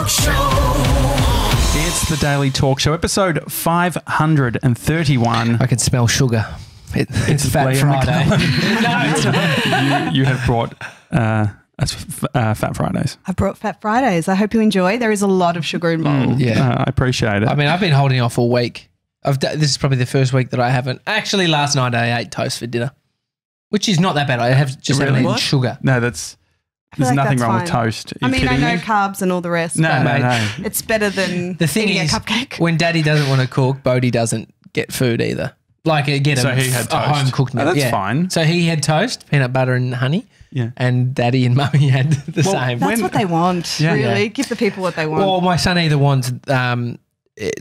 Talk Show. It's the Daily Talk Show, episode 531. I can smell sugar. It's Fat Leah Friday. No, it's not. You have brought Fat Fridays. I brought Fat Fridays. I hope you enjoy. There is a lot of sugar involved. I appreciate it. I mean, I've been holding off all week. This is probably the first week that I haven't. Actually, last night I ate toast for dinner, which is not that bad. I have just haven't eaten sugar. No, there's like nothing that's wrong fine. with toast. I mean, I know carbs and all the rest. No, but no. It's better than The thing eating is, a cupcake. when Daddy doesn't want to cook, Bodie doesn't get food either. Like he had a home cooked meal. That's fine. So he had toast, peanut butter and honey. Yeah. And Daddy and Mummy had the same. That's what they want, really. Yeah. Give the people what they want. Well, my son either wants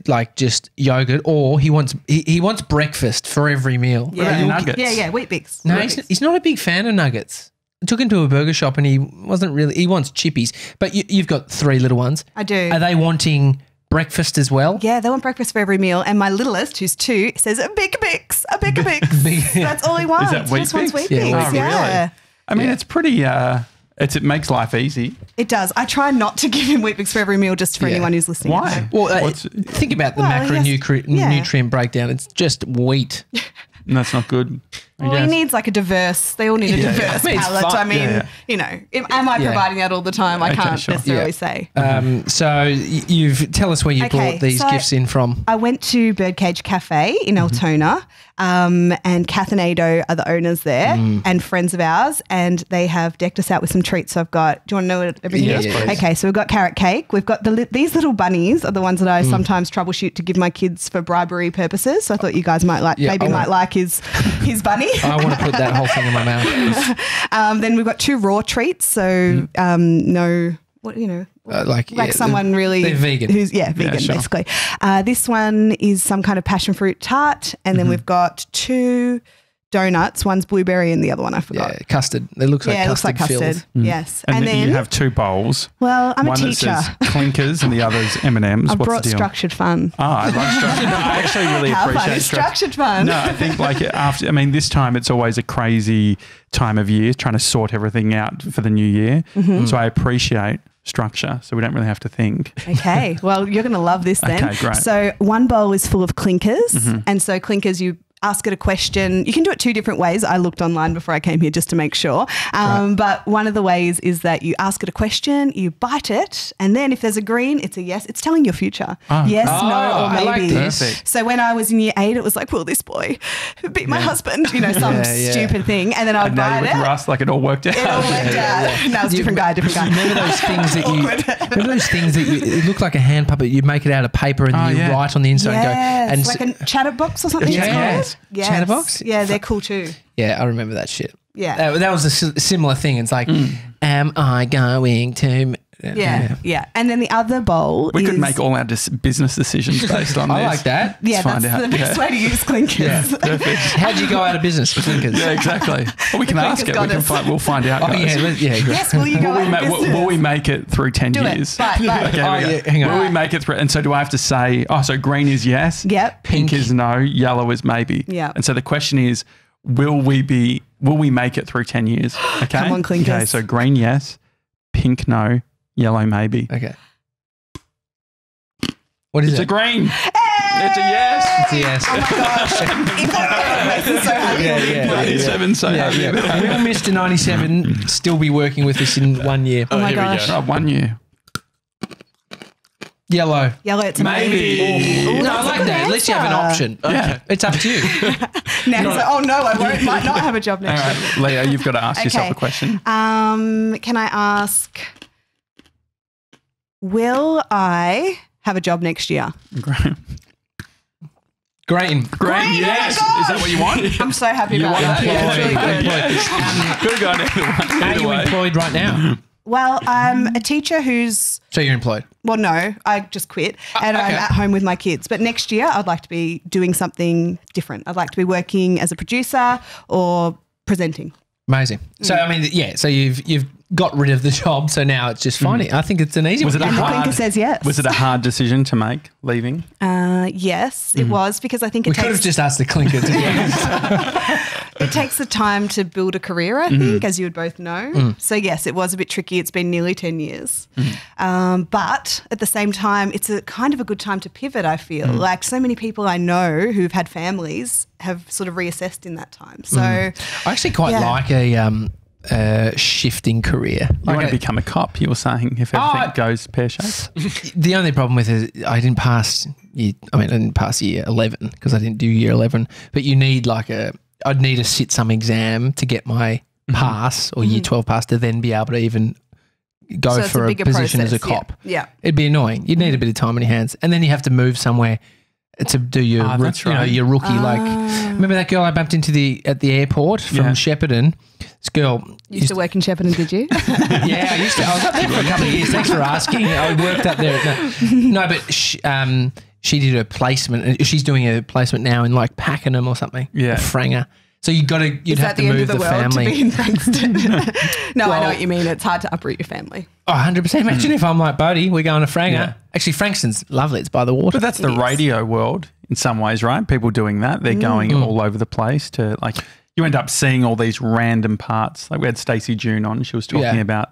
like just yogurt, or he wants breakfast for every meal. yeah. nuggets? Yeah, Wheat Bix. No, Wheat Bix. he's not a big fan of nuggets. I took him to a burger shop and he wasn't really. He wants chippies, but you've got three little ones. I do. Are they wanting breakfast as well? Yeah, they want breakfast for every meal. And my littlest, who's 2, says a Big Bix, a Big Bix. That's all he wants. that Wheat He just wants Bix? Wheat Yeah, Bix. Wheat Bix. Oh, really? I mean, it's pretty. It makes life easy. It does. I try not to give him Wheat Bix for every meal, just for anyone who's listening. at Why? home. Well, think about the nutrient breakdown. It's just wheat. And that's not good. Well, he needs like a diverse. They all need a diverse I mean, it's palate. fun. I mean, you know, am I providing that all the time? I can't sure. necessarily say. So tell us where you brought these gifts in from. I went to Birdcage Cafe in Altona, and Kath and Ado are the owners there, and friends of ours, and they have decked us out with some treats. So I've got. Do you want to know what everything is? Yes, please. Okay, so we've got carrot cake. We've got these little bunnies are the ones that I sometimes troubleshoot to give my kids for bribery purposes. So I thought you guys might like, might like his bunny. I want to put that whole thing in my mouth. Then we've got 2 raw treats. So no, what you know. Someone really they're vegan. Who's vegan sure. basically. This one is some kind of passion fruit tart, and then we've got 2 donuts. One's blueberry and the other one I forgot. Yeah, custard. It looks like custard filled. Yes, And then you have 2 bowls. Well, I'm one a teacher. That says Clinkers and the other's M&Ms. I What's brought the deal? structured fun. Oh, I love structured. No, I actually really How fun appreciate is structured fun? No, I think this time it's always a crazy time of year trying to sort everything out for the new year. So I appreciate structure, so we don't really have to think. Okay, well, you're going to love this then. Okay, great. So one bowl is full of Clinkers, and so Clinkers, you ask it a question. You can do it 2 different ways. I looked online before I came here just to make sure. But one of the ways is that you ask it a question, you bite it, and then if there's a green, it's a yes. It's telling your future. Yes, no, or maybe. I like this. Perfect. So when I was in year 8, it was like, will this boy beat my husband? You know, some stupid thing. And then I would Now bite you're with it. Russ, like it all worked out. It all worked out. No, it's different guy. Remember those things that it look like a hand puppet. You make it out of paper and you write on the inside and go. Like a chatterbox or something. Yes. It's called? Yes. Chatterbox? Yeah, they're cool too. Yeah, I remember that shit. Yeah. That was a similar thing. It's like, am I going to... Yeah. And then the other bowl We is... could make all our business decisions based on this. I like that. Yeah, find that's out. the best way to use Clinkers. Yeah, perfect. How'd you go out of business with Clinkers? Yeah, exactly. Well, we can ask it. We'll find out, guys. Yes, will you go out of business? Will we make it through 10 Do years? it. But. Okay, hang on. Will we make it through? And so do I have to say, so green is yes? Yep. Pink is no, yellow is maybe. Yeah. And so the question is, will we make it through 10 years? Okay. Come on, Clinkers. Okay, so green yes, pink no, yellow maybe. Okay. What is It's it? a green. Hey! It's a yes. It's a yes. Oh my gosh. If that makes us so happy. Yeah. 97, so happy. Will Mr. 97 still be working with us in 1 year? Oh my Here we gosh. go. 1 year. Yellow. Yellow, it's a Maybe. Ooh, No, I like that. At least you have an option. Yeah. It's up to you. Now he's like, oh no, I might not have a job All next year. right, Leah, you've got to ask yourself a question. Can I ask, will I have a job next year? Green. Green. Green, yes. Is that what you want? I'm so happy You about want that. that? Yeah, it's really good. Could have gone Are either you way. employed right now? Well, I'm a teacher who's, So you're employed. well, no, I just quit and I'm okay. at home with my kids. But next year, I'd like to be doing something different. I'd like to be working as a producer or presenting. Amazing. So I mean, so you've got rid of the job, so now it's just finding. I think it's an easy Was one. it a And the hard- Clinker says yes. Was it a hard decision to make, leaving? Yes, it was, because I think it We could have takes... just asked the Clinker to be honest. it takes the time to build a career, I think, as you would both know. So, yes, it was a bit tricky. It's been nearly 10 years. But at the same time, it's a kind of a good time to pivot, I feel. Like so many people I know who've had families have sort of reassessed in that time. So I actually quite like a shifting career. You want to become a cop, you were saying, if everything goes pear-shaped? The only problem with it is I didn't pass year 11 because I didn't do year 11. But you need I'd need to sit some exam to get my pass or year 12 pass to then be able to even go for a position as a cop. Yeah. It'd be annoying. You'd need a bit of time on your hands. And then you have to move somewhere to do your, your rookie. Like, remember that girl I bumped into at the airport from Shepparton? This girl used to work in Shepparton, did you? Yeah, I used to. I was up there for a couple of years. Thanks for asking. I worked up there. No, but she did a placement. She's doing a placement now in like Pakenham or something. Yeah, Franger. So you'd have to move the family. To be in Frankston? No, I know what you mean. It's hard to uproot your family. Oh, 100%. Imagine if I'm like, Bodie, we're going to Franger. Yeah. Actually, Frankston's lovely. It's by the water. But that's the radio world in some ways, right? People doing that. They're going all over the place to like, you end up seeing all these random parts. Like we had Stacey June on. She was talking about,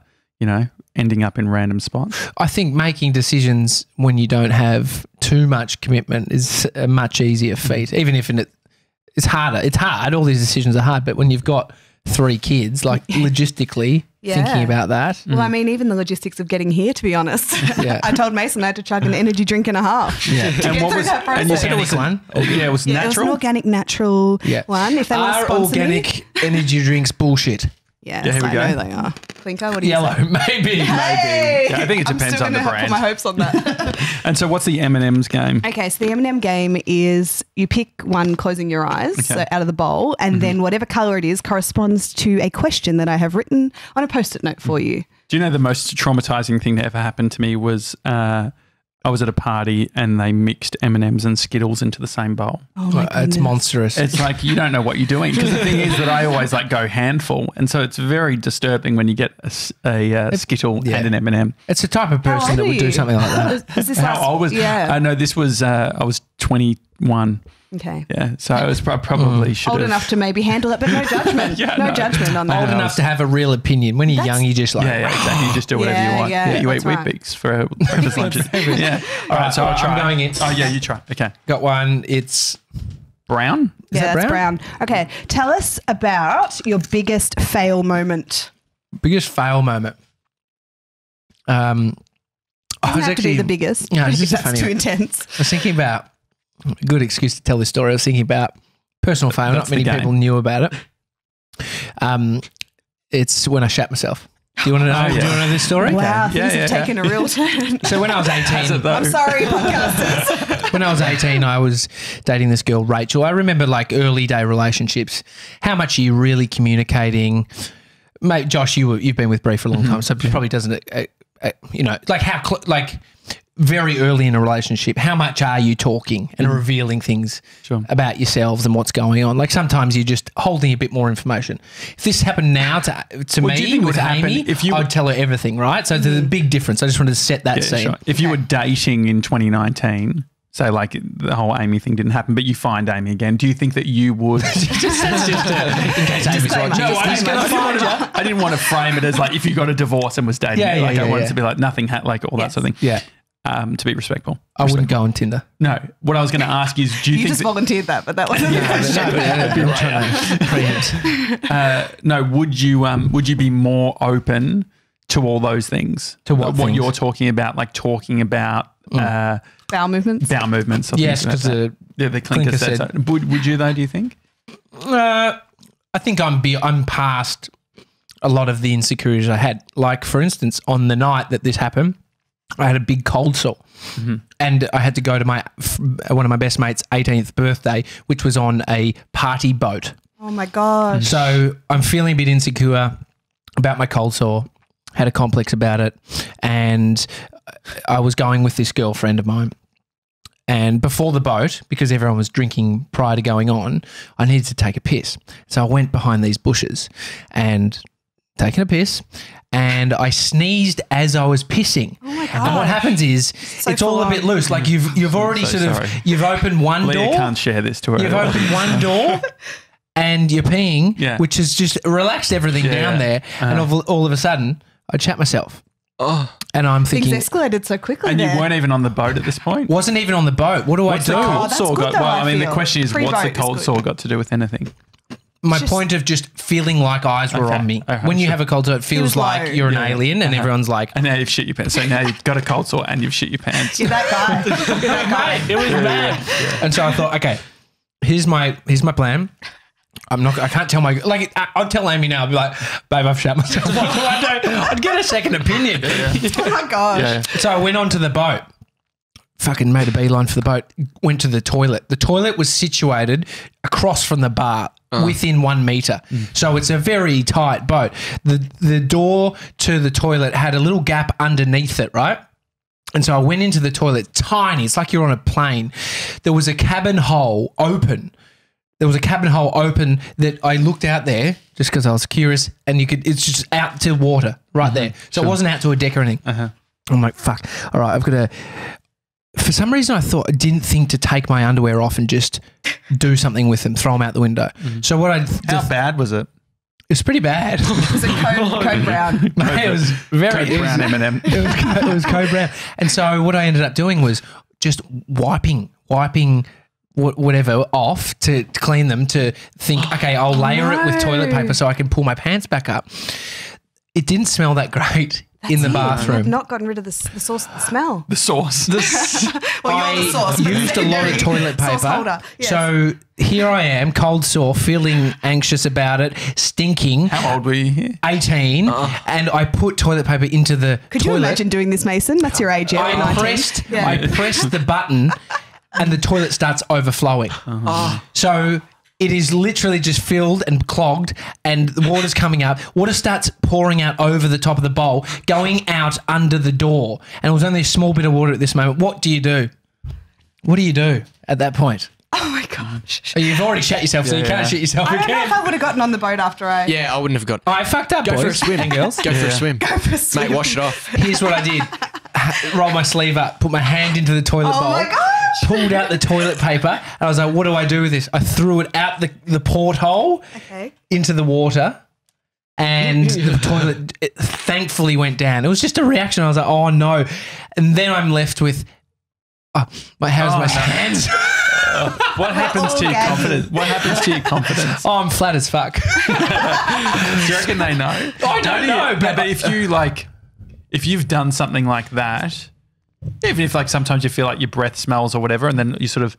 ending up in random spots. I think making decisions when you don't have too much commitment is a much easier feat, even if it's harder. It's hard. All these decisions are hard. But when you've got 3 kids, like logistically thinking about that. Well, I mean, even the logistics of getting here, to be honest. I told Mason I had to chug an energy drink and a half. Yeah. To get through that process. And you said it was one? It was natural. It was an organic, natural one. If they want to sponsor organic energy drinks bullshit? Yes, I know they are. Clinker, what do you Yellow, say? maybe. Hey! Yeah, I think it depends on the brand. Put my hopes on that. And so what's the M&M's game? Okay, so the M&M game is you pick one closing your eyes, so out of the bowl, and then whatever colour it is corresponds to a question that I have written on a Post-it note for you. Do you know the most traumatising thing that ever happened to me was I was at a party and they mixed M&M's and Skittles into the same bowl. Oh my goodness. It's monstrous. It's like you don't know what you're doing because the thing is that I always go handful, and so it's very disturbing when you get a Skittle and an M&M. It's the type of person that would do something like that. Was this How old was? Yeah. I know this was. I was 21. Okay. Yeah, so I was probably should old have. enough to maybe handle it, but no judgment. No judgment on that. Old enough to have a real opinion. When you're young, you just exactly. You just do whatever you want. Yeah, you eat Weet-Bix for breakfast, lunches. Yeah. All right, so I'm going in. Oh yeah, you try. Okay. Got one. It's brown. Is that brown? Okay. Tell us about your biggest fail moment. Biggest fail moment. Doesn't have to be the biggest. No, this is that's funny. Too intense. I was thinking about a good excuse to tell this story. I was thinking about personal fail. Not many people knew about it. It's when I shat myself. Do you want to know? Do you want to know this story? Wow, things have taken a real turn. So when I was 18, I'm sorry, podcasters. When I was 18, I was dating this girl, Rachel. I remember like early day relationships. How much are you really communicating? Mate, Josh, you've been with Bree for a long time, so it probably doesn't, very early in a relationship, how much are you talking and revealing things about yourselves and what's going on? Like sometimes you're just holding a bit more information. If this happened now to me with Amy, I'd tell her everything, right? So there's a big difference. I just wanted to set that scene. Sure. If you were dating in 2019, say like the whole Amy thing didn't happen, but you find Amy again, do you think that you would? In case Amy's watching. No, I didn't want to frame it as like if you got a divorce and was dating. I wanted to be like nothing, all that sort of thing. Yeah. To be respectful. I wouldn't go on Tinder. No. What I was going to ask is, do you think just volunteered that, but that wasn't no, would you be more open to all those things? To what you're talking about, like talking about bowel movements? Bowel movements. Yes, because the Clinkers said so. Would you though, do you think? I think I'm past a lot of the insecurities I had. Like, for instance, on the night that this happened, I had a big cold sore and I had to go to one of my best mates' 18th birthday, which was on a party boat. Oh, my gosh. So I'm feeling a bit insecure about my cold sore, had a complex about it, and I was going with this girlfriend of mine. And before the boat, because everyone was drinking prior to going on, I needed to take a piss. So I went behind these bushes and taking a piss, and I sneezed as I was pissing. Oh my God. And what happens is it's all a bit loose. Like you've already you've opened one door. Leah can't share this to her. You've opened one door and you're peeing, Yeah. which has just relaxed everything down there. And all of a sudden, I chat myself. Oh. And I'm thinking, Things escalated so quickly. And there. you weren't even on the boat at this point? wasn't even on the boat. What do What's I the do? cold that's sore good got? though, Well, I I mean, the feel. question is, what's the Pre-boat is cold good. sore got to do with anything? My point of just feeling like eyes were Okay. on me. Okay, When you sure. have a cold sore, it feels was like low. you're an alien, and everyone's like, And now you've shit your pants. So now you've got a cold sore and you've shit your pants. You're that guy. You're that guy. mate, it was bad. And so I thought, okay, here's my plan. I can't tell I'll tell Amy now. I'll be like, babe, I've shat myself. What do I do? I'd get a second opinion. Oh my gosh. Yeah. So I went onto the boat. Fucking made a beeline for the boat. Went to the toilet. The toilet was situated across from the bar, within 1 meter. So it's a very tight boat. The door to the toilet had a little gap underneath it, right? And so I went into the toilet, tiny. It's like you're on a plane. There was a cabin hole open. That I looked out there just because I was curious, and it's just out to water right there. So it wasn't out to a deck or anything. I'm like, fuck. All right, I've got to. For some reason, I didn't think to take my underwear off and just do something with them, throw them out the window. So what How bad was it? it was pretty bad. Was it code brown? Mate, it was very Code brown M&M. It was code brown. And so what I ended up doing was just wiping whatever off to clean them, to think, okay, I'll layer it with toilet paper so I can pull my pants back up. It didn't smell that great in the You've bathroom. not gotten rid of the source of the smell. The sauce. Well, you're the sauce. I used a lot of toilet paper. Sauce holder. Yes. So here I am, cold sore, feeling anxious about it, stinking. How old were you here? 18, and I put toilet paper into the Could toilet. you imagine doing this, Mason? That's your age, yeah. I 19. pressed the button, and the toilet starts overflowing. So it is literally just filled and clogged, and the water's coming up. Water starts pouring out over the top of the bowl, going out under the door. And it was only a small bit of water at this moment. What do you do? What do you do at that point? Oh my gosh. You've already shat yourself, so you can't shit yourself I don't know again. if I would have gotten on the boat after I... Yeah, I wouldn't have got. I fucked up, Go boys for a swim, and girls. Go for a swim. Go for a swim. Mate, wash it off. Here's what I did. Roll my sleeve up, put my hand into the toilet bowl, my gosh. pulled out the toilet paper, and I was like, what do I do with this? I threw it out the porthole into the water, and the toilet thankfully went down. It was just a reaction. I was like, oh no. And then I'm left with, how's my hands? What happens to your confidence? What happens to your confidence? Oh, I'm flat as fuck. Do you reckon they know? I don't know, but if you've done something like that, even if sometimes you feel like your breath smells or whatever, and then you're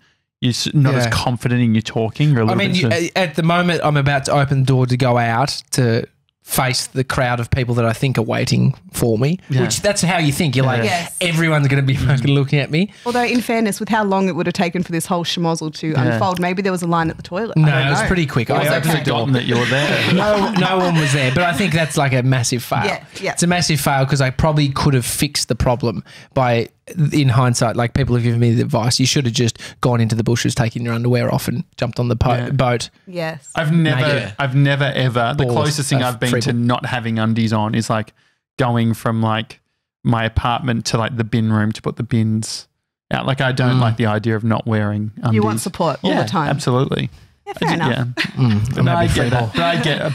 not as confident in your talking. Or a little bit at the moment, I'm about to open the door to go out to face the crowd of people that I think are waiting for me, which that's how you think. You're like, everyone's going to be fucking looking at me. Although, in fairness, with how long it would have taken for this whole schmozzle to unfold, maybe there was a line at the toilet. No, it was pretty quick. I opened the door. forgotten that you were there. No one was there, but I think that's like a massive fail. Yeah. It's a massive fail because I probably could have fixed the problem by, in hindsight, like people have given me the advice, you should have just gone into the bushes, taken your underwear off and jumped on the boat. Yes. I've never ever, the closest thing I've been to not having undies on is like going from like my apartment to like the bin room to put the bins out. Like I don't like the idea of not wearing undies. You want support all the time. Absolutely. Yeah, fair enough. Yeah. But I get that.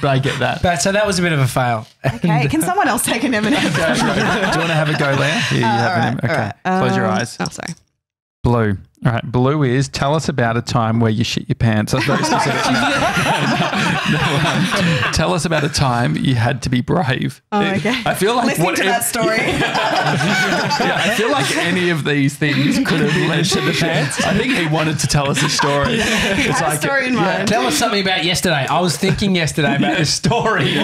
But I get that. But so that was a bit of a fail. Okay, can someone else take an M&M? Do you want to have a go, Leah? Here, you have an M. Okay. Close your eyes. Oh, sorry. Blue. All right. Blue is tell us about a time where you shit your pants. That's very specific. Tell us about a time you had to be brave. Oh, okay. I feel like Listening to that story. I feel like any of these things could have led to the pants. I think he wanted to tell us a story. It's had a story in mind. Tell us something about yesterday. I was thinking yesterday about this story.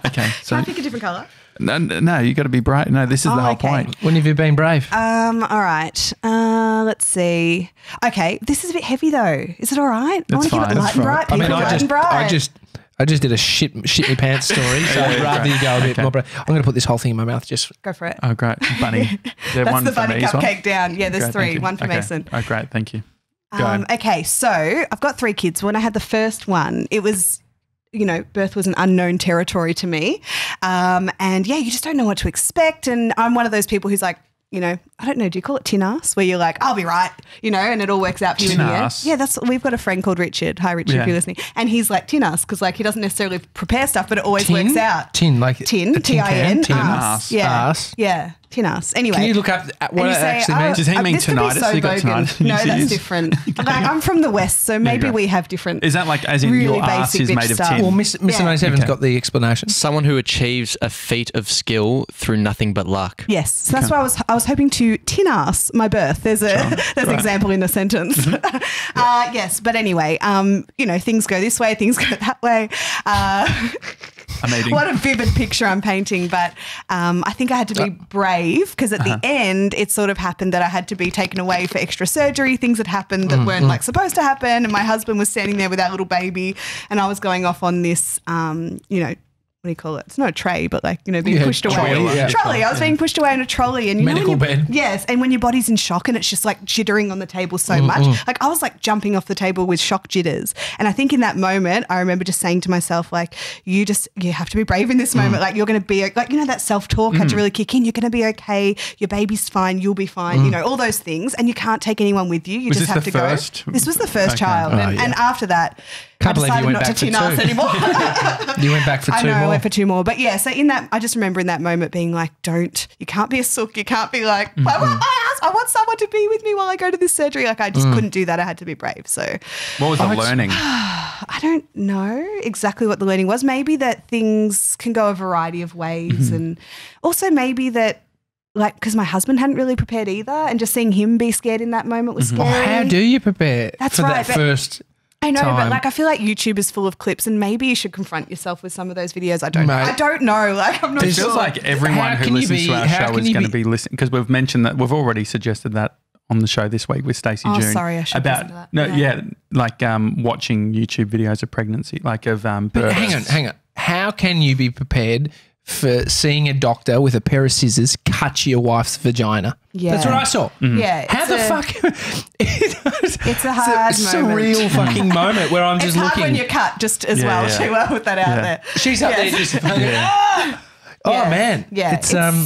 Okay. So Can I pick a different colour? no, you got to be brave. No, this is the whole point. When have you been brave? All right. Let's see. Okay, this is a bit heavy though. Is it all right? I want to keep fine. it light and bright. I mean, people, light and bright. I just did a shit me pants story, so I'd rather you go a bit more brave. I'm going to put this whole thing in my mouth. Just Go for it. Oh, great. Bunny. That's the bunny cupcake down. Yeah, there's three. One for Mason. Oh, great. Thank you. Go. Okay, so I've got 3 kids. When I had the first one, it was, birth was an unknown territory to me. And yeah, you just don't know what to expect. And I'm one of those people who's like, I don't know, do you call it tin ass? Where you're like, I'll be right, and it all works out for you in the end. Yeah, we've got a friend called Richard. Hi, Richard, if you're listening. And he's like tin ass because he doesn't necessarily prepare stuff, but it always works out. Tin, tin, T-I-N, tin ass. Yeah. Ass. Yeah. Tin ass. Anyway. Can you look up what it actually means? Does he mean tinnitus? You got tinnitus? No, that's different. I'm from the West, so maybe we have different. Is that as in really your ass is made of stuff. tin? Well, Mr. 97's got the explanation. Someone who achieves a feat of skill through nothing but luck. Yes. So that's why I was hoping to tin ass my birth. There's an example in the sentence. Yes. But anyway, things go this way, things go that way. Amazing. What a vivid picture I'm painting. But I think I had to be brave because at the end it sort of happened that I had to be taken away for extra surgery. Things had happened that weren't supposed to happen. And my husband was standing there with our little baby and I was going off on this, what do you call it? It's not a tray, but being pushed away. Trolley. I was being pushed away in a trolley. And medical bed. Yes. And when your body's in shock and it's just jittering on the table so much. I was jumping off the table with shock jitters. And I think in that moment, I remember just saying to myself, you have to be brave in this moment. You're going to be, that self-talk had to really kick in. You're going to be okay. Your baby's fine. You'll be fine. All those things. And you can't take anyone with you. You just have to go. This was the first child. And after that, I decided not to tin ass anymore. You went back for 2 more. I went for 2 more. But yeah, so I just remember in that moment being you can't be a sook. You can't be I want someone to be with me while I go to this surgery. I just couldn't do that. I had to be brave. So what was the learning? I don't know exactly what the learning was. Maybe that things can go a variety of ways and also maybe that because my husband hadn't really prepared either and just seeing him be scared in that moment was scary. Well, how do you prepare for that first I know, time. but I feel like YouTube is full of clips and maybe you should confront yourself with some of those videos. I don't know. I'm not It sure. feels like everyone who listens to our show is going to be listening because we've mentioned that we've already suggested that on the show this week with Stacey June. Oh, sorry, I should listen to that. No, watching YouTube videos of pregnancy, of birth. But hang on. How can you be prepared for seeing a doctor with a pair of scissors cut your wife's vagina? Yeah. That's what I saw. Yeah. How the fuck? It's a hard moment. Surreal fucking moment where I'm just looking. looking. It's hard when you're cut just as well. She will put that out there. She's up there just Oh man. Yeah.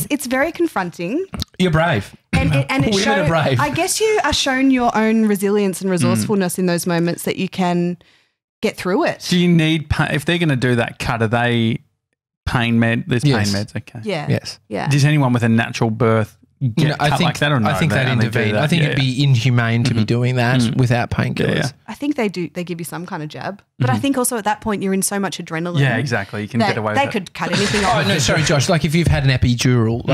It's very confronting. You're brave. And it Women are brave. I guess you are shown your own resilience and resourcefulness in those moments that you can get through it. Do you need if they're going to do that cut, are they pain meds? Pain meds, okay. Yeah. Yes. Yeah. Does anyone with a natural birth get cut like that or no? I think they'd intervene. I think it'd be inhumane to be doing that without painkillers. Yeah. I think they do. They give you some kind of jab. But I think also at that point you're in so much adrenaline. Yeah, exactly. You can get away with it. They could cut anything off. Oh, no, sorry, Josh. If you've had an epidural,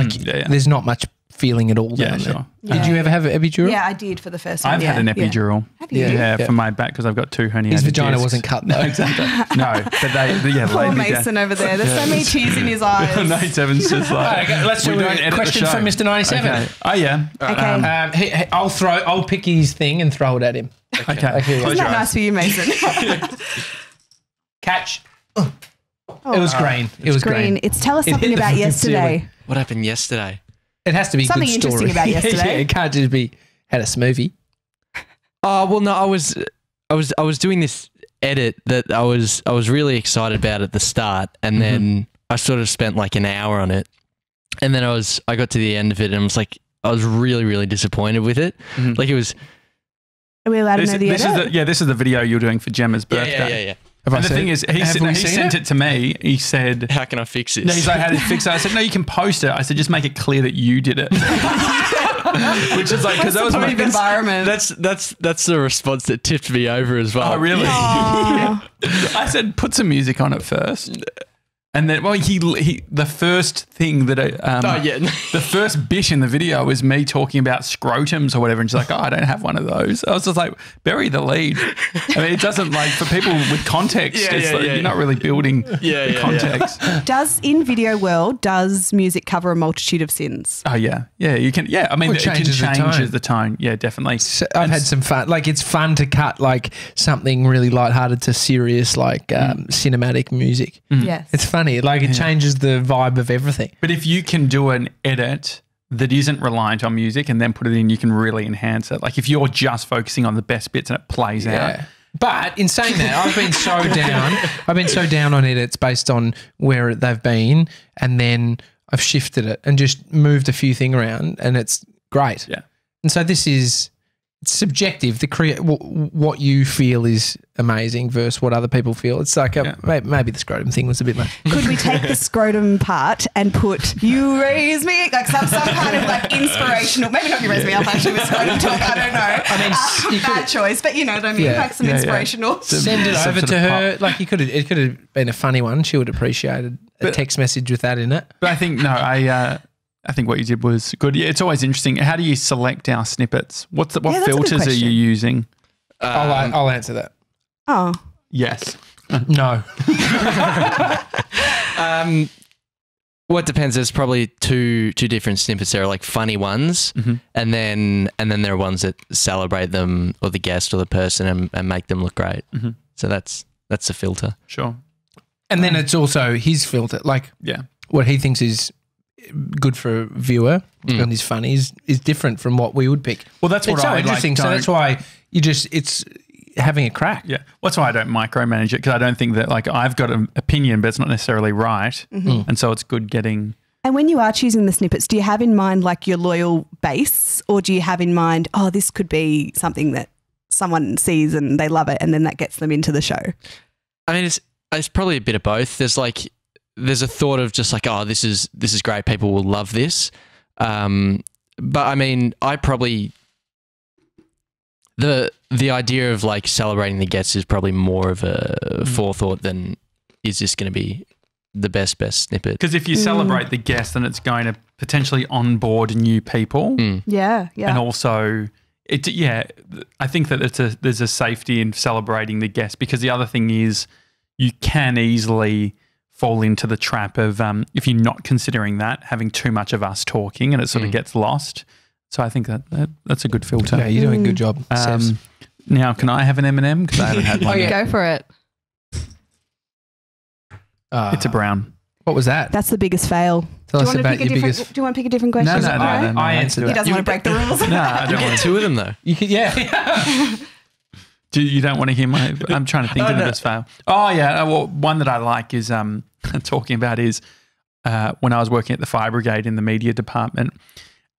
there's not much feeling at all down there. Yeah. Did you ever have an epidural? Yeah, I did for the first time. I've had an epidural. Have you? Yeah, for my back because I've got 2 herniated His vagina discs. wasn't cut though. No, exactly. No, but Poor Mason over there. There's so many tears in his eyes. 97's just let's do a question from Mr. 97. Okay. Oh yeah. Okay. I'll pick his thing and throw it at him. Okay. Isn't that nice for you, Mason? Catch. It was green. It was green. Tell us something about yesterday. What happened yesterday? It has to be something good interesting story. about yesterday. It can't just be had a smoothie. Oh well, no, I was doing this edit that I was really excited about at the start, and then I sort of spent an hour on it, and then I got to the end of it, and I was really really disappointed with it. It was. Are we allowed to know the edit? This is the video you're doing for Gemma's birthday. Yeah. And the thing is, he sent it to me. He said, "How can I fix this?" No, he's like, "How do you fix it?" I said, "No, you can post it." I said, "Just make it clear that you did it." Which is because that was my environment. That's the response that tipped me over as well. Oh, really? I said, "Put some music on it first." And then, the first thing that the first bit in the video was me talking about scrotums or whatever. And she's like, "Oh, I don't have one of those." I was just like, bury the lead. I mean, it doesn't for people with context, you're not really building the context. In video world, does music cover a multitude of sins? Oh, yeah. Yeah, you can. Yeah, I mean, it changes the tone. Yeah, definitely. So I've had some fun. It's fun to cut something really lighthearted to serious, cinematic music. Yes. It's fun. It changes the vibe of everything. But if you can do an edit that isn't reliant on music and then put it in, you can really enhance it. If you're just focusing on the best bits and it plays out. But in saying that, I've been so down. I've been so down on edits based on where they've been, and then I've shifted it and just moved a few things around, and it's great. Yeah. And so this is it's subjective. What you feel is amazing versus what other people feel. It's like maybe the scrotum thing was a bit much. Could we take the scrotum part and put "You Raise Me" like some kind of like inspirational? Maybe not "You Raise Me Up" actually with scrotum talk. I don't know. I mean, bad choice, but you know what I mean. Like some inspirational. Send it over to her. Like it could have been a funny one. She would have appreciated a text message with that in it. But I think I think what you did was good. Yeah, it's always interesting. How do you select our snippets? What filters are you using? I'll answer that. Oh. Yes. No. Well, it depends. There's probably two different snippets. There are like funny ones, and then there are ones that celebrate them or the guest or the person and make them look great. So that's a filter. Sure. And then it's also his filter, like what he thinks is good for a viewer and is funny is different from what we would pick. Well, that's what it's so interesting. So that's why it's having a crack. Yeah, that's why I don't micromanage it, because I don't think that like I've got an opinion, but it's not necessarily right, and so it's good getting. And when you are choosing the snippets, do you have in mind like your loyal base, or do you have in mind, oh, this could be something that someone sees and they love it, and then that gets them into the show? I mean, it's probably a bit of both. There's a thought of just like, oh, this is great. People will love this. But I mean, I probably the idea of like celebrating the guests is probably more of a forethought than is this going to be the best snippet? Because if you celebrate the guest, then it's going to potentially onboard new people. Yeah. And also, I think that there's a safety in celebrating the guest, because the other thing is you can easily fall into the trap of, if you're not considering that, having too much of us talking and it sort of gets lost. So I think that's a good filter. Yeah, you're doing a good job. Now, can I have an M&M? Because I haven't had one yet. Go for it. It's a brown. What was that? That's the biggest fail. Tell us about your biggest... Do you want to pick a different question? No, I answered that. He doesn't want to break the rules. No, I don't want two of them though. You could, You don't want to hear my... I'm trying to think of the best fail. Oh, yeah. Well, one that I like is talking about is when I was working at the fire brigade in the media department,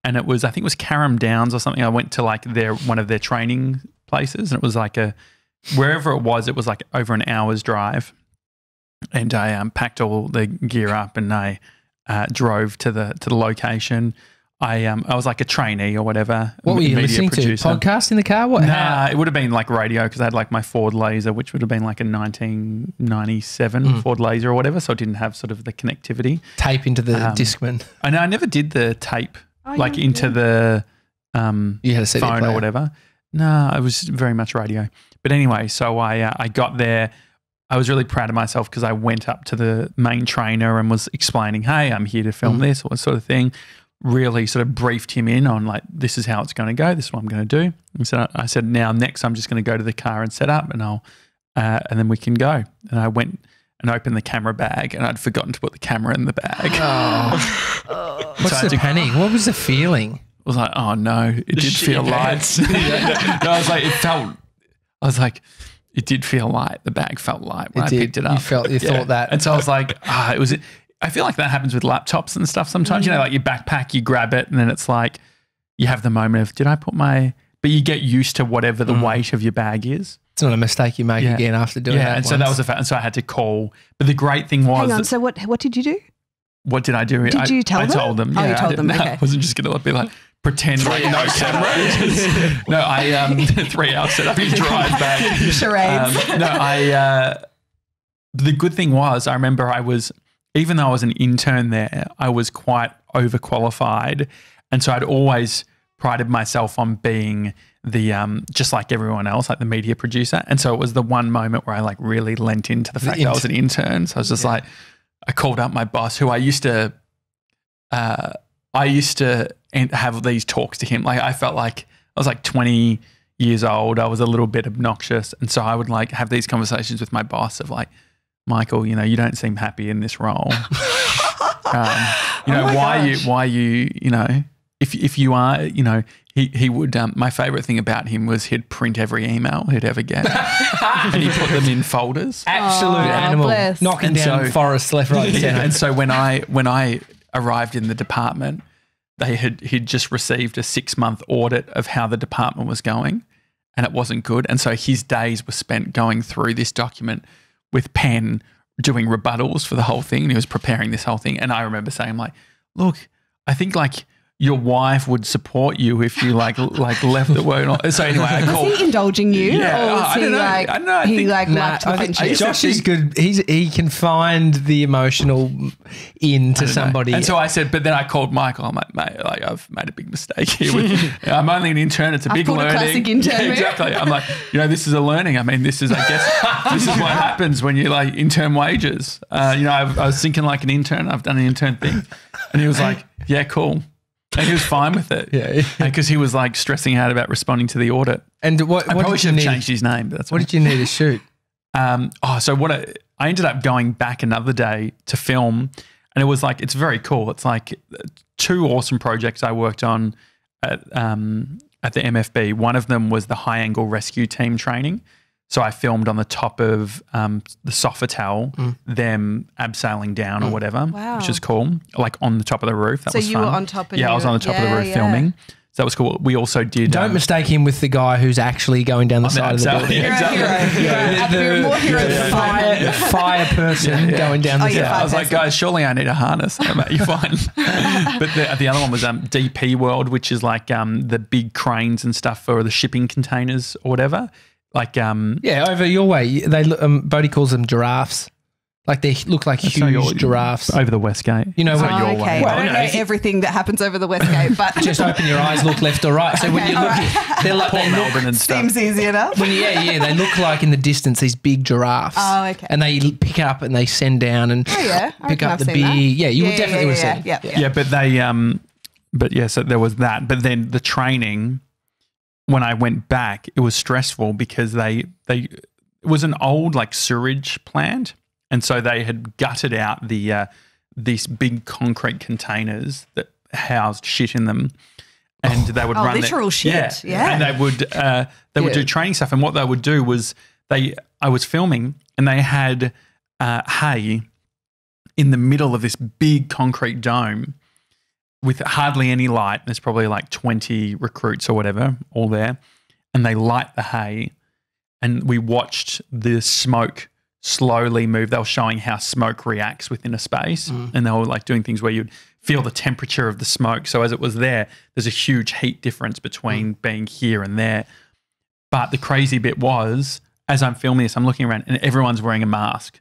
and I think it was Carrum Downs or something. I went to like one of their training places, and it was like wherever it was like over an hour's drive. And I packed all the gear up and I drove to the location. I was like a trainee or whatever. What were you listening to? Podcast in the car? What? Nah, it would have been like radio, because I had like my Ford Laser, which would have been like a 1997 Ford Laser or whatever. So it didn't have sort of the connectivity. Tape into the Discman. I know I never did the tape into the you had a CD phone player. or whatever. No, it was very much radio. But anyway, so I got there. I was really proud of myself because I went up to the main trainer and was explaining, hey, I'm here to film this or sort of thing. Really sort of briefed him in on like, this is how it's going to go. This is what I'm going to do. And so I said, now next I'm just going to go to the car and set up, and and then we can go. And I went and opened the camera bag, and I'd forgotten to put the camera in the bag. What's the panic? What was the feeling? I was like, oh no, it did feel light. It did feel light. The bag felt light when I picked it up. You thought that. And so I was like, I feel like that happens with laptops and stuff sometimes. You know, like your backpack, you grab it, and then it's like you have the moment of, did I put but you get used to whatever the weight of your bag is. It's not a mistake you make again after doing that. Yeah, and so that was a fact. And so I had to call. But the great thing was... Hang on, so what did you do? What did I do? Did you tell them? I told them. Oh, you told them, okay. I wasn't just going to be like, pretend like no camera. No, I 3 hours set up your drive back. Charades. The good thing was, I remember even though I was an intern there, I was quite overqualified. And so I'd always prided myself on being the, just like everyone else, like the media producer. And so it was the one moment where I like really lent into the fact that I was an intern. So I was just like, I called up my boss, who I used to have these talks to him. Like I felt like I was like 20 years old. I was a little bit obnoxious. And so I would like have these conversations with my boss of like, Michael, you know, you don't seem happy in this role. Why you know, if you are, you know, he would, my favorite thing about him was he'd print every email he'd ever get and he'd put them in folders. Absolute animal. Bless. Knocking down forests left, right, and centre. And so when I arrived in the department, he'd just received a 6-month audit of how the department was going, and it wasn't good. And so his days were spent going through this document with pen, doing rebuttals for the whole thing. And he was preparing this whole thing. And I remember saying, like, look, I think like your wife would support you if you like left the work. So anyway, I called. Was he indulging you? Yeah, or was I don't know. I don't know. I think, liked the friendship? Josh is good. He can find the emotional into somebody. And so I said, but then I called Michael. I'm like, mate, like I've made a big mistake here. I'm only an intern. It's a big learning. Classic intern. Yeah, exactly. I'm like, this is a learning. I mean, this is, I guess, this is what happens when you like intern wages. I was thinking like an intern. I've done an intern thing, and he was like, yeah, cool. And he was fine with it. Yeah. Because he was like stressing out about responding to the audit. And what I probably should have changed his name. But that's what did you need to shoot? So I ended up going back another day to film, and it was like, it's very cool. It's like 2 awesome projects I worked on at the MFB. One of them was the high angle rescue team training. So I filmed on the top of the Sofitel, them abseiling down or whatever, which is cool. Like on the top of the roof. That was fun. So you were on top of I was on the top of the roof filming. So that was cool. We also did. Don't mistake him with the guy who's actually going down the side of the building. Yeah, exactly. The fire person going down the side. I was like, guys, surely I need a harness. I'm like, you're fine. But the other one was DP World, which is like the big cranes and stuff for the shipping containers or whatever. Like over your way, they Bodie calls them giraffes. Like they look like huge giraffes over the West Gate. You know, your way. Well, I don't know everything that happens over the West Gate, but just open your eyes, look left or right. So when you look, they're like Melbourne and stuff. Seems easy enough. They look like in the distance these big giraffes. Oh, okay. And they pick up and they send down and pick up the big. Yeah, you will definitely will see. Yeah, but they so there was that. But then the training. When I went back, it was stressful because it was an old like sewage plant, and so they had gutted out these big concrete containers that housed shit in them, and they would run literal shit. Yeah, and they would do training stuff, and what they would do was I was filming, and they had hay in the middle of this big concrete dome. With hardly any light, there's probably like 20 recruits or whatever all there, and they light the hay, and we watched the smoke slowly move. They were showing how smoke reacts within a space, and they were like doing things where you'd feel the temperature of the smoke. So as it was there's a huge heat difference between being here and there. But the crazy bit was, as I'm filming this, I'm looking around and everyone's wearing a mask,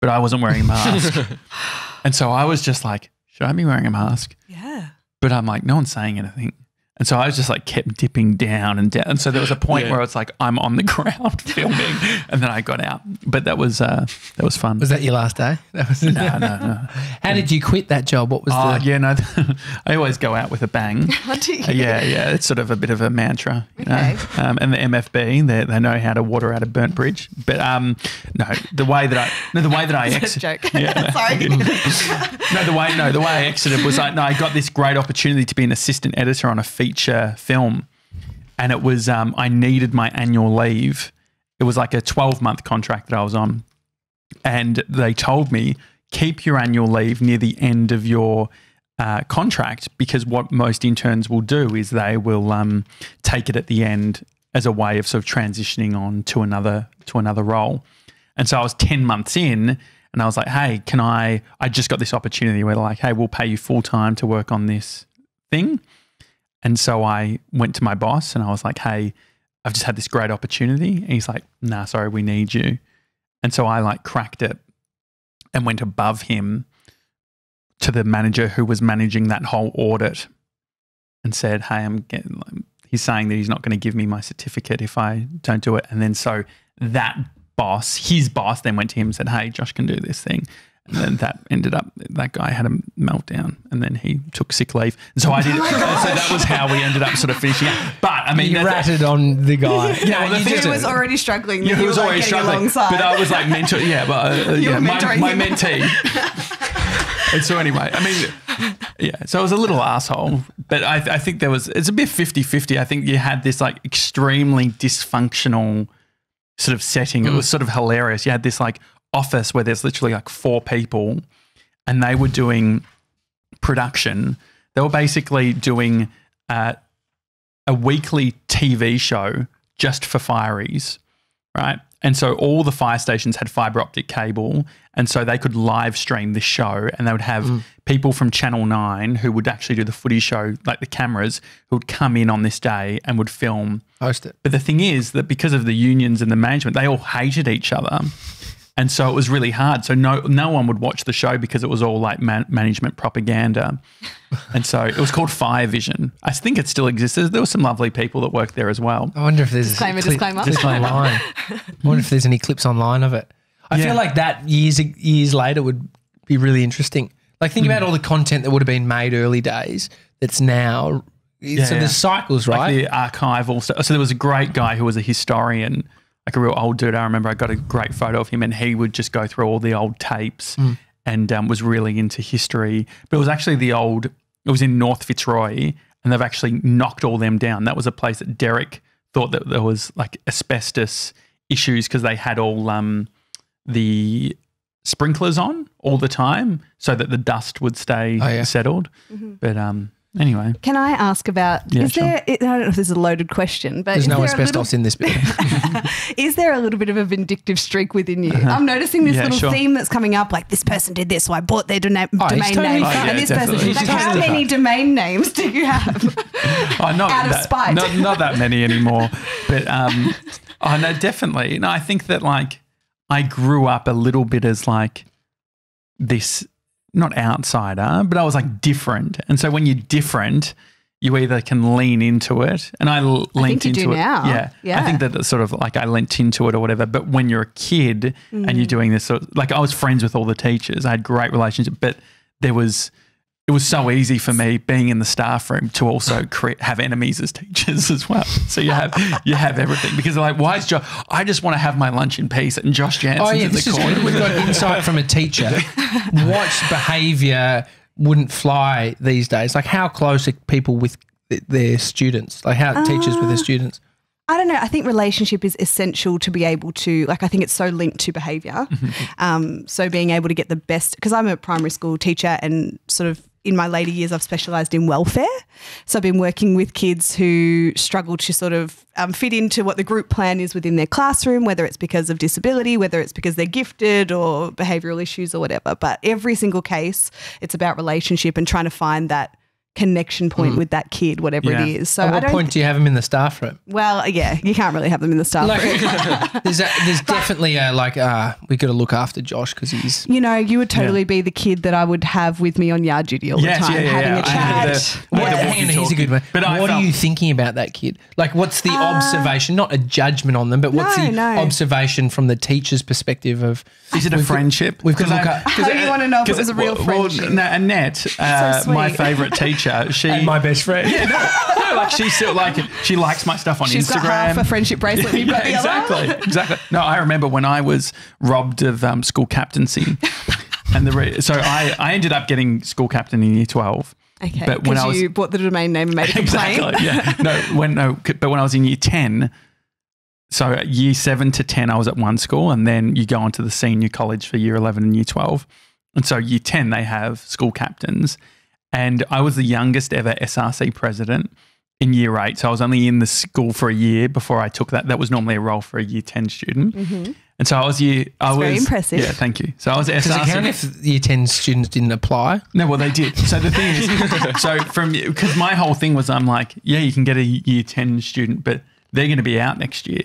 but I wasn't wearing a mask. And so I was just like, should I be wearing a mask? Yeah. But I'm like, no one's saying anything. And so I was just like kept dipping down and down. And so there was a point where it's like I'm on the ground filming, and then I got out. But that was fun. Was that your last day? That was no. How did you quit that job? What was I always go out with a bang. Do you? Yeah. It's sort of a bit of a mantra. You know? And the MFB, they know how to water out a burnt bridge. But the way that I exited. Joke. Yeah, sorry. The way I exited was like, I got this great opportunity to be an assistant editor on a feature film, and it was I needed my annual leave. It was like a 12-month contract that I was on, and they told me keep your annual leave near the end of your contract, because what most interns will do is they will take it at the end as a way of sort of transitioning on to another role. And so I was 10 months in, and I was like, hey, I just got this opportunity where they're like, hey, we'll pay you full time to work on this thing. And so I went to my boss and I was like, hey, I've just had this great opportunity. And he's like, nah, sorry, we need you. And so I like cracked it and went above him to the manager who was managing that whole audit and said, hey, he's saying that he's not going to give me my certificate if I don't do it. And then so that boss, his boss, then went to him and said, hey, Josh can do this thing. And then that guy had a meltdown, and then he took sick leave. And so I did. So that was how we ended up sort of finishing up. But I mean, you ratted on the guy. He was already struggling. Yeah, he was already struggling. But I was like mentor. Yeah, but my mentee. And so anyway, I mean, yeah. So I was a little asshole, but I think it's a bit 50-50. I think you had this like extremely dysfunctional sort of setting. It was sort of hilarious. You had this like office where there's literally like 4 people, and they were doing production. They were basically doing a weekly TV show just for fireys, right? And so all the fire stations had fibre optic cable, and so they could live stream the show, and they would have people from Channel 9 who would actually do the footy show, like the cameras, who would come in on this day and would film. Host it. But the thing is that because of the unions and the management, they all hated each other. And so it was really hard. So no one would watch the show because it was all like management propaganda. And so it was called Fire Vision. I think it still exists. There were some lovely people that worked there as well. I wonder if there's Disclaimer. clips online. I wonder if there's any clips online of it. I feel like that years later would be really interesting. Like think about all the content that would have been made early days that's now. So there's cycles, right? Like the archival stuff. So there was a great guy who was a historian, like a real old dude. I remember I got a great photo of him, and he would just go through all the old tapes and was really into history. But it was actually it was in North Fitzroy, and they've actually knocked all them down. That was a place that Derek thought that there was like asbestos issues because they had all the sprinklers on all the time so that the dust would stay settled. But anyway. Can I ask about, I don't know if this is a loaded question, but there's no asbestos in this building. Is there a little bit of a vindictive streak within you? I'm noticing this little theme that's coming up, like this person did this, so I bought their domain name. And this person, like how many domain names do you have? Out of spite. Not that many anymore. But no, definitely. No, I think that like I grew up a little bit as like this, not outsider, but I was like different. And so when you're different, you either can lean into it, and I leaned into it. Now. Yeah. I think that it's sort of like I leant into it or whatever. But when you're a kid and you're doing this sort of, like I was friends with all the teachers. I had great relationships, but it was so easy for me being in the staff room to also have enemies as teachers as well. So you have everything because they're like, why is Josh? I just want to have my lunch in peace, and Josh Janssen's in the corner. We've got insight from a teacher. What behaviour wouldn't fly these days? Like how close are people with their students? Like how teachers with their students? I don't know. I think relationship is essential to be able to, like, I think it's so linked to behaviour. So being able to get the best, because I'm a primary school teacher and sort of in my later years I've specialised in welfare. So I've been working with kids who struggle to sort of fit into what the group plan is within their classroom, whether it's because of disability, whether it's because they're gifted or behavioural issues or whatever. But every single case, it's about relationship and trying to find that connection point with that kid, whatever it is. So at what point do you have them in the staff room? Well, yeah, you can't really have them in the staff room. There's definitely a we got to look after Josh because he's... You know, you would totally be the kid that I would have with me on yard duty all the time, having a chat. He's a good one. But what are you thinking about that kid? Like what's the observation, not a judgment on them, but what's the observation from the teacher's perspective of... Is it a friendship? We've got to look up... How do you want to know if it was a real friendship? Well, no, Annette, my favourite teacher, and my best friend. Yeah, no, like she's still like she likes my stuff on Instagram. She's got half a friendship bracelet. You've got the other. Exactly. No, I remember when I was robbed of school captaincy, and so I ended up getting school captain in year 12. Okay, but when you bought the domain name and made a complaint. Exactly. Yeah. But when I was in year 10. So year 7 to 10, I was at one school, and then you go on to the senior college for year 11 and year 12. And so year 10, they have school captains. And I was the youngest ever SRC president in year 8. So I was only in the school for a year before I took that. That was normally a role for a year 10 student. And so I was very impressive. Yeah, thank you. So I was SRC. Does it count if year 10 students didn't apply? No, well, they did. So the thing is, because my whole thing was I'm like, yeah, you can get a year 10 student, but they're going to be out next year.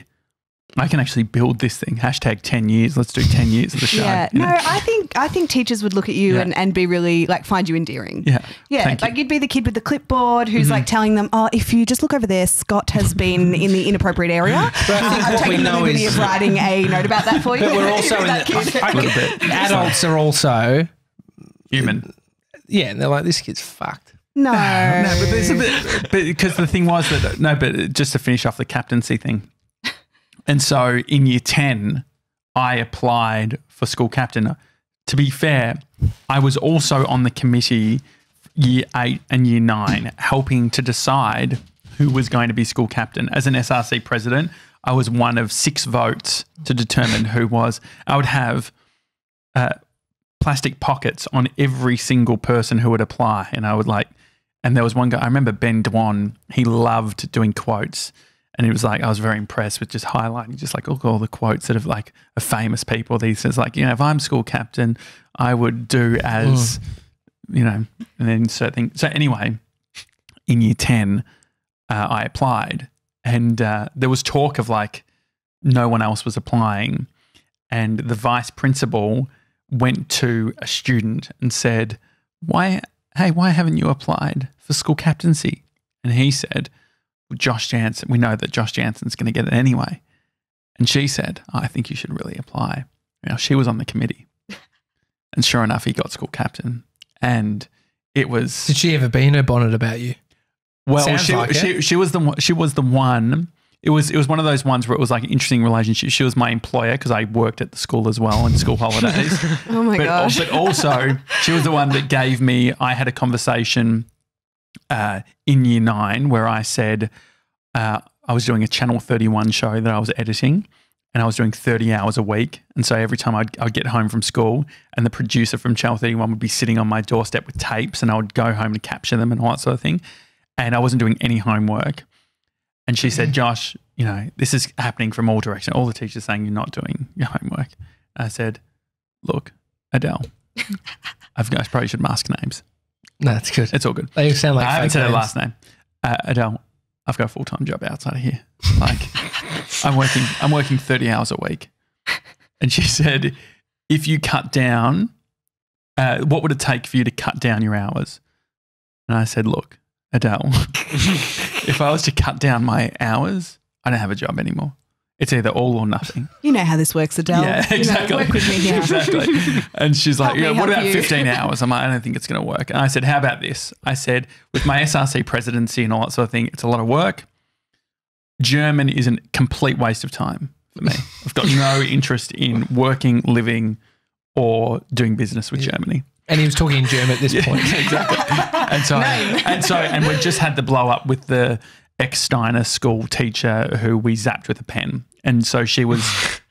I can actually build this thing. Hashtag 10 years. Let's do 10 years of the show. Yeah. No, I think teachers would look at you and be really like find you endearing. Yeah. Yeah. Like you'd be the kid with the clipboard who's like telling them, oh, if you just look over there, Scott has been in the inappropriate area. I've taken the liberty of writing a note about that for you. But we're also adults are also human. Yeah. And they're like, this kid's fucked. No. But there's a bit, because the thing was that, but just to finish off the captaincy thing. And so in year 10, I applied for school captain. To be fair, I was also on the committee year 8 and year 9, helping to decide who was going to be school captain. As an SRC president, I was one of 6 votes to determine who was. I would have plastic pockets on every single person who would apply. And I would and there was one guy, I remember Ben Dwan, he loved doing quotes. And he was like, I was very impressed with just highlighting, just like, look, all the quotes that of famous people. He says if I'm school captain, I would do as, and then certain things. So anyway, in year 10, I applied and there was talk of no one else was applying. And the vice principal went to a student and said, why haven't you applied for school captaincy? And he said, Josh Janssen, we know that Josh Janssen's going to get it anyway. And she said, I think you should really apply. Now, she was on the committee. And sure enough, he got school captain. And it was... Did she ever be in her bonnet about you? Well, she was the one. It was one of those ones where it was an interesting relationship. She was my employer because I worked at the school as well in school holidays. Oh my gosh. But also, she was the one that gave me, I had a conversation in year 9 where I said I was doing a Channel 31 show that I was editing and I was doing 30 hours a week. And so every time I'd get home from school and the producer from Channel 31 would be sitting on my doorstep with tapes and I would go home and capture them and all that sort of thing. And I wasn't doing any homework. And she said, Josh, this is happening from all directions. All the teachers saying you're not doing your homework. And I said, look, Adele, I probably should mask names. No, that's good. It's all good. They sound like I haven't fake said her names. last name. Adele, I've got a full-time job outside of here. I'm working 30 hours a week. And she said, if you cut down, what would it take for you to cut down your hours? And I said, look, Adele, if I was to cut down my hours, I don't have a job anymore. It's either all or nothing. You know how this works, Adele. Yeah, exactly. Work with me here. Exactly. And she's like, what about you. 15 hours? I'm like, I don't think it's going to work. And I said, how about this? I said, with my SRC presidency and all that sort of thing, it's a lot of work. German is a complete waste of time for me. I've got no interest in working, living, or doing business with Germany. And he was talking in German at this point. Exactly. And we just had the blow up with the ex-Steiner school teacher who we zapped with a pen. And so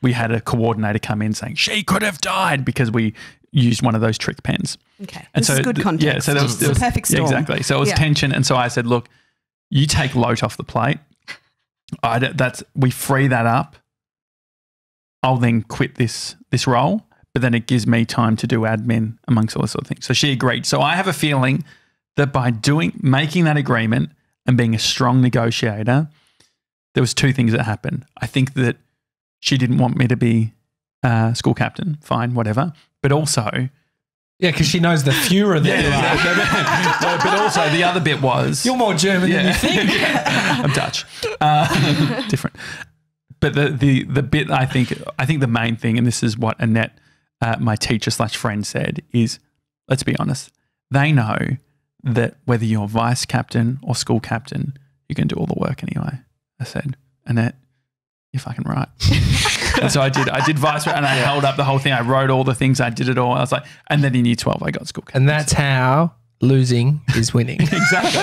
we had a coordinator come in saying she could have died because we used one of those trick pens. Okay. And this is good context. Yeah, so there was a perfect storm. Exactly. So it was tension. And so I said, look, you take Lote off the plate. We free that up. I'll then quit this role, but then it gives me time to do admin amongst all those sort of things. So she agreed. So I have a feeling that by making that agreement and being a strong negotiator, there was 2 things that happened. I think that she didn't want me to be school captain, fine, whatever. But also... Yeah, because she knows the Führer that you are. But also the other bit was... You're more German than you think. I'm Dutch. Different. But the bit I think the main thing, and this is what Annette, my teacher/friend said, is, let's be honest, they know that whether you're vice captain or school captain, you can do all the work anyway. I said, Annette, you're fucking right. And so I did vice, and I held up the whole thing. I wrote all the things. I did it all. I was like, and then in year 12, I got school captain. And that's how losing is winning. Exactly.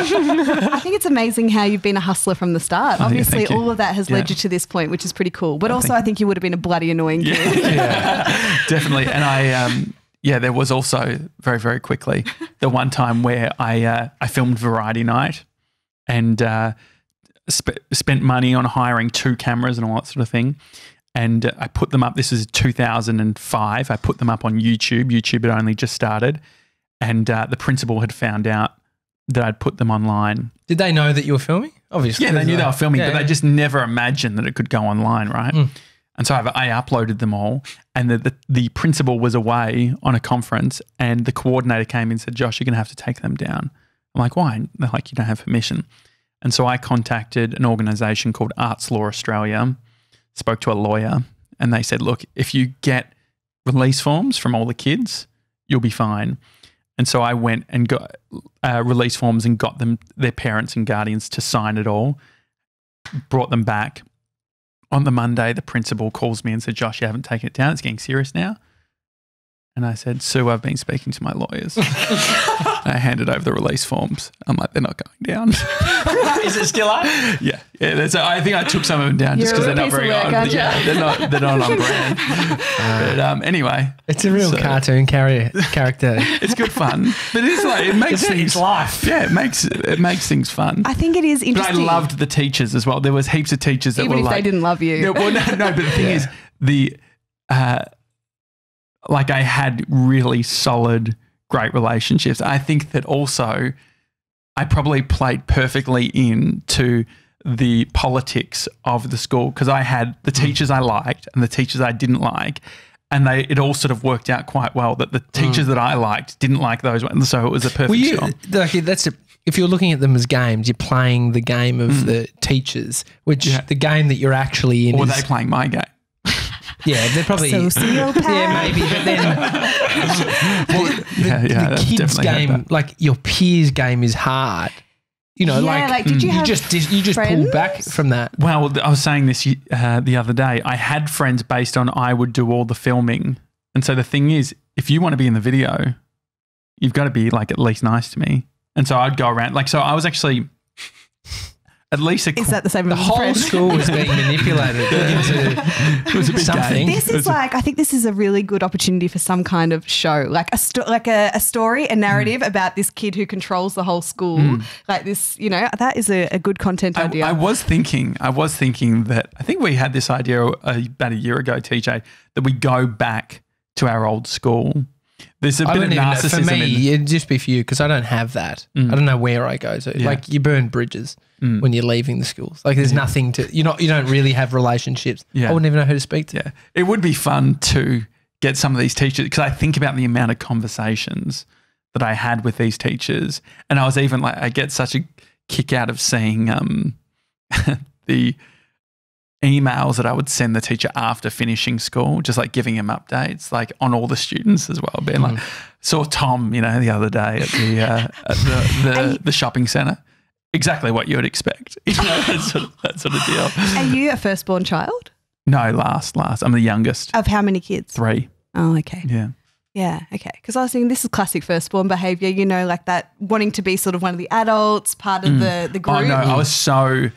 I think it's amazing how you've been a hustler from the start. Obviously, thank you. all of that has led you to this point, which is pretty cool. But also, I think you would have been a bloody annoying kid. Yeah, definitely. And I, there was also very, very quickly the one time where I filmed Variety Night and spent money on hiring 2 cameras and all that sort of thing. And I put them up. This is 2005. I put them up on YouTube. YouTube had only just started. And the principal had found out that I'd put them online. Did they know that you were filming? Obviously. Yeah, they knew they were filming, but they just never imagined that it could go online, right? And so I uploaded them all, and the principal was away on a conference, and the coordinator came in and said, Josh, you're going to have to take them down. I'm like, why? And they're like, you don't have permission. And so I contacted an organisation called Arts Law Australia, spoke to a lawyer, and they said, look, if you get release forms from all the kids, you'll be fine. And so I went and got release forms and got them, their parents and guardians, to sign it all, brought them back. On the Monday, the principal calls me and said, Josh, you haven't taken it down. It's getting serious now. And I said, Sue, I've been speaking to my lawyers. I handed over the release forms. I'm like, they're not going down. Is it still up? Yeah. I think I took some of them down just because they're not very on. Yeah, they're not on brand. But anyway. It's a real cartoon character. It's good fun. But it's like, it makes things. It's life. Yeah, it makes things fun. I think it is interesting. But I loved the teachers as well. There was heaps of teachers that even were if like. they didn't love you. Yeah, well, no, but the thing is, like I had really solid, great relationships. I think that also I probably played perfectly into the politics of the school because I had the teachers I liked and the teachers I didn't like. And it all sort of worked out quite well that the teachers that I liked didn't like those ones. So it was a perfect storm. If you're looking at them as games, you're playing the game of the teachers, which the game that you're actually in or are they playing my game? Yeah, they're probably sociopath. Yeah, maybe. But then the kids' game, like your peers' game, is hard. You know, did you have just pull back from that. Well, I was saying this the other day. I had friends based on I would do all the filming, and so the thing is, if you want to be in the video, you've got to be like at least nice to me. And so I'd go around so I was actually. At least is that the same? The whole school was being manipulated into it was a big something. Game. This is I think this is a really good opportunity for some kind of show, like a story, a narrative about this kid who controls the whole school. Like this, that is a good content idea. I was thinking that I think we had this idea about a year ago, TJ, that we go back to our old school. There's a bit of narcissism. For me, it'd just be for you because I don't have that. I don't know where I go to. Like you burn bridges when you're leaving the schools. Like there's nothing to you don't really have relationships. I wouldn't even know who to speak to. Yeah, it would be fun to get some of these teachers because I think about the amount of conversations that I had with these teachers, and I was even like, I get such a kick out of seeing the emails that I would send the teacher after finishing school, just like giving him updates, like on all the students as well. Being like, saw Tom, the other day at the shopping centre. Exactly what you would expect, that sort of deal. Are you a firstborn child? No, last. I'm the youngest. Of how many kids? 3. Oh, okay. Yeah. Yeah, okay. Because I was thinking this is classic firstborn behaviour, like that wanting to be sort of one of the adults, part of the group. Oh, no, I was so...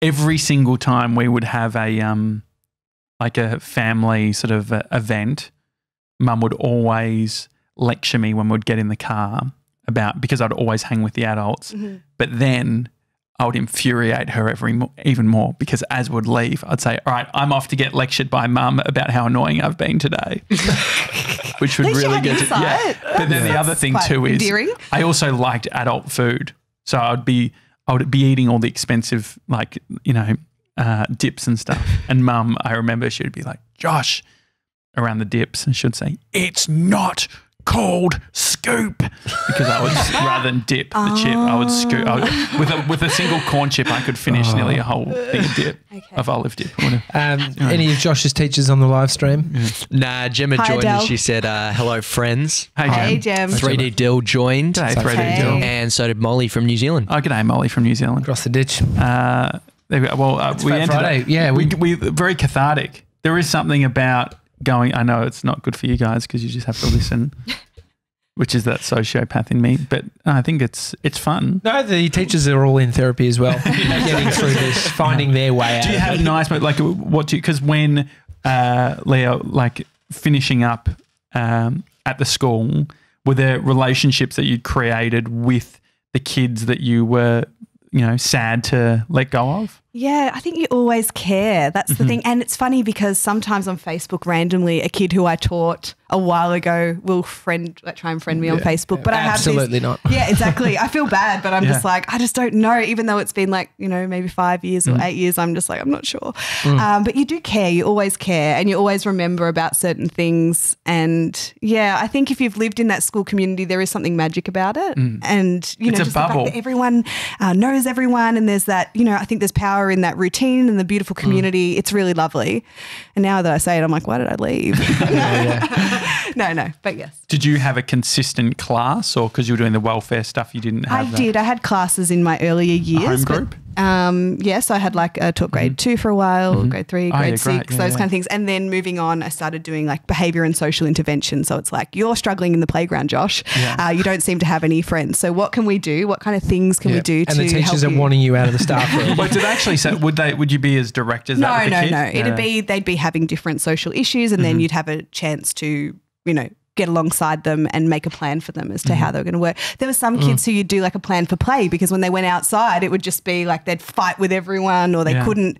Every single time we would have a family sort of event, Mum would always lecture me when we'd get in the car because I'd always hang with the adults. But then I would infuriate her even more because as we'd leave, I'd say, all right, I'm off to get lectured by Mum about how annoying I've been today. Which would really get to... Yeah. But then the other thing too is endearing. I also liked adult food. So I would be eating all the expensive, dips and stuff. And Mum, I remember she would be like, Josh, around the dips, and she'd say, it's not called scoop. Because I would, rather than dip the chip, I would scoop. With a single corn chip, I could finish nearly a whole thing of dip, of olive dip. Any of Josh's teachers on the live stream? Nah, Gemma joined and she said, hello, friends. Hey, Gem. 3D Dill joined. G'day, 3D Dill. And so did Molly from New Zealand. Oh, g'day, Molly from New Zealand. Across the ditch. There we go. Well, we ended Friday. up, yeah, we very cathartic. There is something about going, I know it's not good for you guys because you just have to listen, which is that sociopath in me, but I think it's fun. No, the teachers are all in therapy as well, getting through this, finding their way out. Do you have nice, because when Leah, finishing up at the school, were there relationships that you'd created with the kids that you were, sad to let go of? Yeah, I think you always care. That's the thing. And it's funny because sometimes on Facebook, randomly, a kid who I taught a while ago will try and friend me on Facebook. But I have absolutely not. Yeah, exactly. I feel bad, but I'm just like, I just don't know. Even though it's been maybe 5 years or 8 years, I'm just like, I'm not sure. But you do care. You always care, and you always remember about certain things. And yeah, I think if you've lived in that school community, there is something magic about it. And it's just a the bubble. fact that everyone knows everyone, and there's that. I think there's power in that routine and the beautiful community. It's really lovely. And now that I say it, I'm like, why did I leave? No, but yes. Did you have a consistent class, or because you were doing the welfare stuff, you didn't have I did. I had classes in my earlier years. A home group? Yes, I had like taught grade 2 for a while, grade 3, grade 6, those kind of things. And then moving on, I started doing like behaviour and social intervention. So it's like, you're struggling in the playground, Josh. Yeah. You don't seem to have any friends. So what can we do? What kind of things can we do to help you? And the teachers are wanting you out of the staff room. But did they actually say, would you be as direct as that with the kids? They'd be having different social issues, and then you'd have a chance to, get alongside them and make a plan for them as to how they were going to work. There were some kids who you'd do like a plan for play, because when they went outside, it would just be like they'd fight with everyone, or they couldn't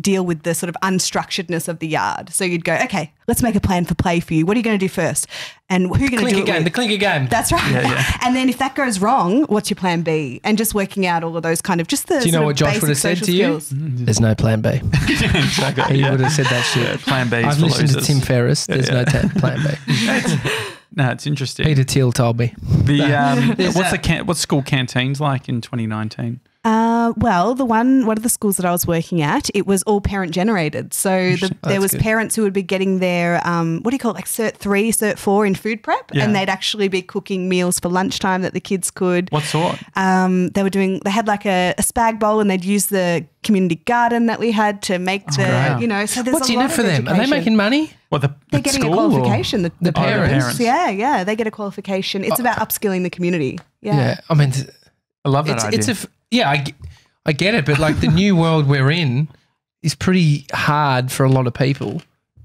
deal with the sort of unstructuredness of the yard. So you'd go, okay, let's make a plan for play for you. What are you going to do first? And who are you going to do it with? The clinker game. That's right. Yeah. And then if that goes wrong, what's your plan B? And just working out all of those kind of just the. Do you know what Josh would have said to you? There's no plan B. Exactly. He would have said that shit. Plan B. I've listened to Tim Ferriss. There's no plan B. No, it's interesting. Peter Thiel told me. What's school canteens like in 2019? Well, one of the schools that I was working at, it was all parent generated. So there was parents who would be getting their, what do you call it, like Cert 3, Cert 4 in food prep, and they'd actually be cooking meals for lunchtime that the kids could. What sort? They had like a spag bowl, and they'd use the community garden that we had to make so there's what's a in lot it for of them? education. Are they making money? They're getting a qualification. The parents. Yeah, they get a qualification. It's about upskilling the community. Yeah. I mean, I love that idea. I get it, but like the new world we're in is pretty hard for a lot of people.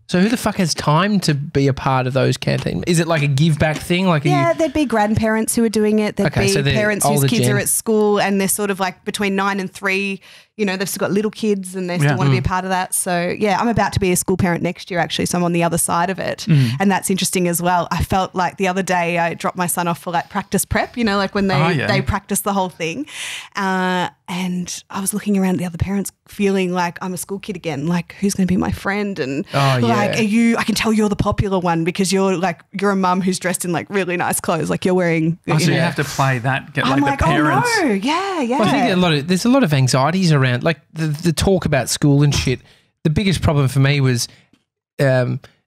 So who the fuck has time to be a part of those canteens? Is it like a give back thing? There'd be grandparents who are doing it. There'd be parents whose kids are at school, and they're sort of like between 9 and 3. They've still got little kids, and they still want to be a part of that. So I'm about to be a school parent next year, actually. So I'm on the other side of it, and that's interesting as well. I felt like the other day I dropped my son off for like practice prep. Like when they practice the whole thing, and I was looking around at the other parents, feeling like I'm a school kid again. Like, who's going to be my friend? And I can tell you're the popular one because you're a mum who's dressed in like really nice clothes. Like you're wearing. So you have to play that. Get I'm like the parents. Oh no, yeah. Well, I think there's a lot of anxieties around. Like the talk about school and shit. The biggest problem for me was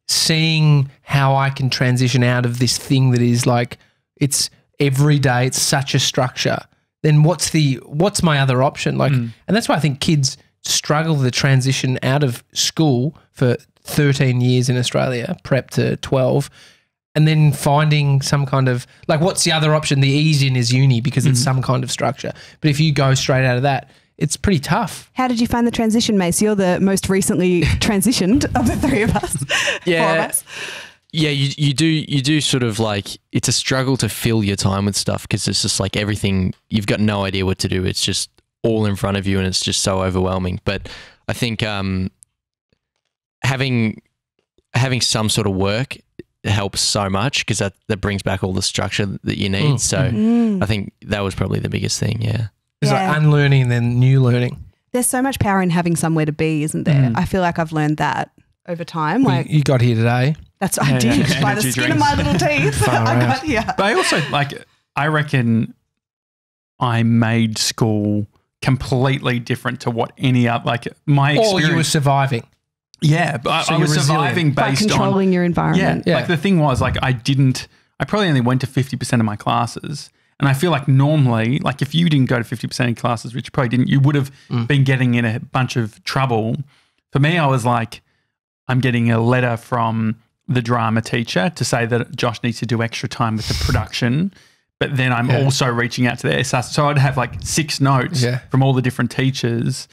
seeing how I can transition out of this thing that is like it's every day. It's such a structure. Then what's my other option? Like, and that's why I think kids struggle with the transition out of school for 13 years in Australia, prep to 12. And then finding some kind of like, what's the other option? The easy in is uni because it's some kind of structure. But if you go straight out of that, it's pretty tough. How did you find the transition, Mace? You're the most recently transitioned of the three of us. Yeah. 4 of us. Yeah, you do sort of like, it's a struggle to fill your time with stuff because it's just like everything, you've got no idea what to do. It's just all in front of you and it's just so overwhelming. But I think having some sort of work helps so much because that brings back all the structure that you need. So I think that was probably the biggest thing, yeah. It's like unlearning and then new learning. There's so much power in having somewhere to be, isn't there? I feel like I've learned that over time. Well, you got here today. I did by the skin of my little teeth. I got here. But I also I reckon I made school completely different to what any other my experience. Or you were surviving. Yeah, but I was surviving based on controlling your environment. Yeah, like the thing was I probably only went to 50% of my classes. And I feel like normally, like if you didn't go to 50% of classes, which you probably didn't, you would have been getting in a bunch of trouble. For me, I was like, I'm getting a letter from the drama teacher to say that Josh needs to do extra time with the production. But then I'm also reaching out to the SS. So I'd have like 6 notes from all the different teachers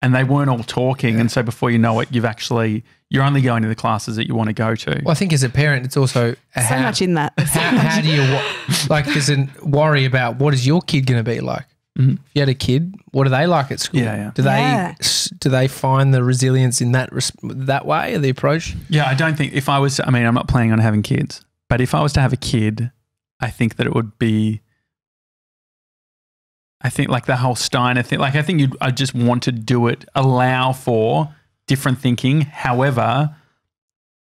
and they weren't all talking. And so before you know it, you're only going to the classes that you want to go to. Well, I think as a parent, it's also so much in that. How do you there's a worry about what is your kid going to be like? If you had a kid, what are they like at school? Do they find the resilience in that way or the approach? Yeah, I don't think I'm not planning on having kids, but if I was to have a kid, I think that it would be, like the whole Steiner thing, I think I just want to do it, allow for different thinking. However,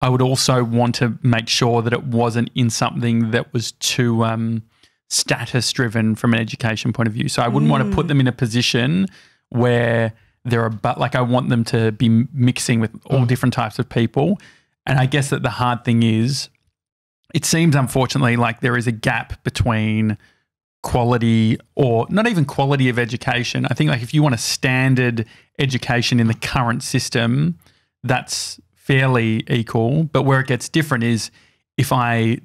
I would also want to make sure that it wasn't in something that was too status driven from an education point of view. So I wouldn't want to put them in a position where I want them to be mixing with all different types of people. And I guess that the hard thing is, it seems unfortunately like there is a gap between quality, or not even quality of education. I think like if you want a standard education in the current system, that's fairly equal. But where it gets different is if I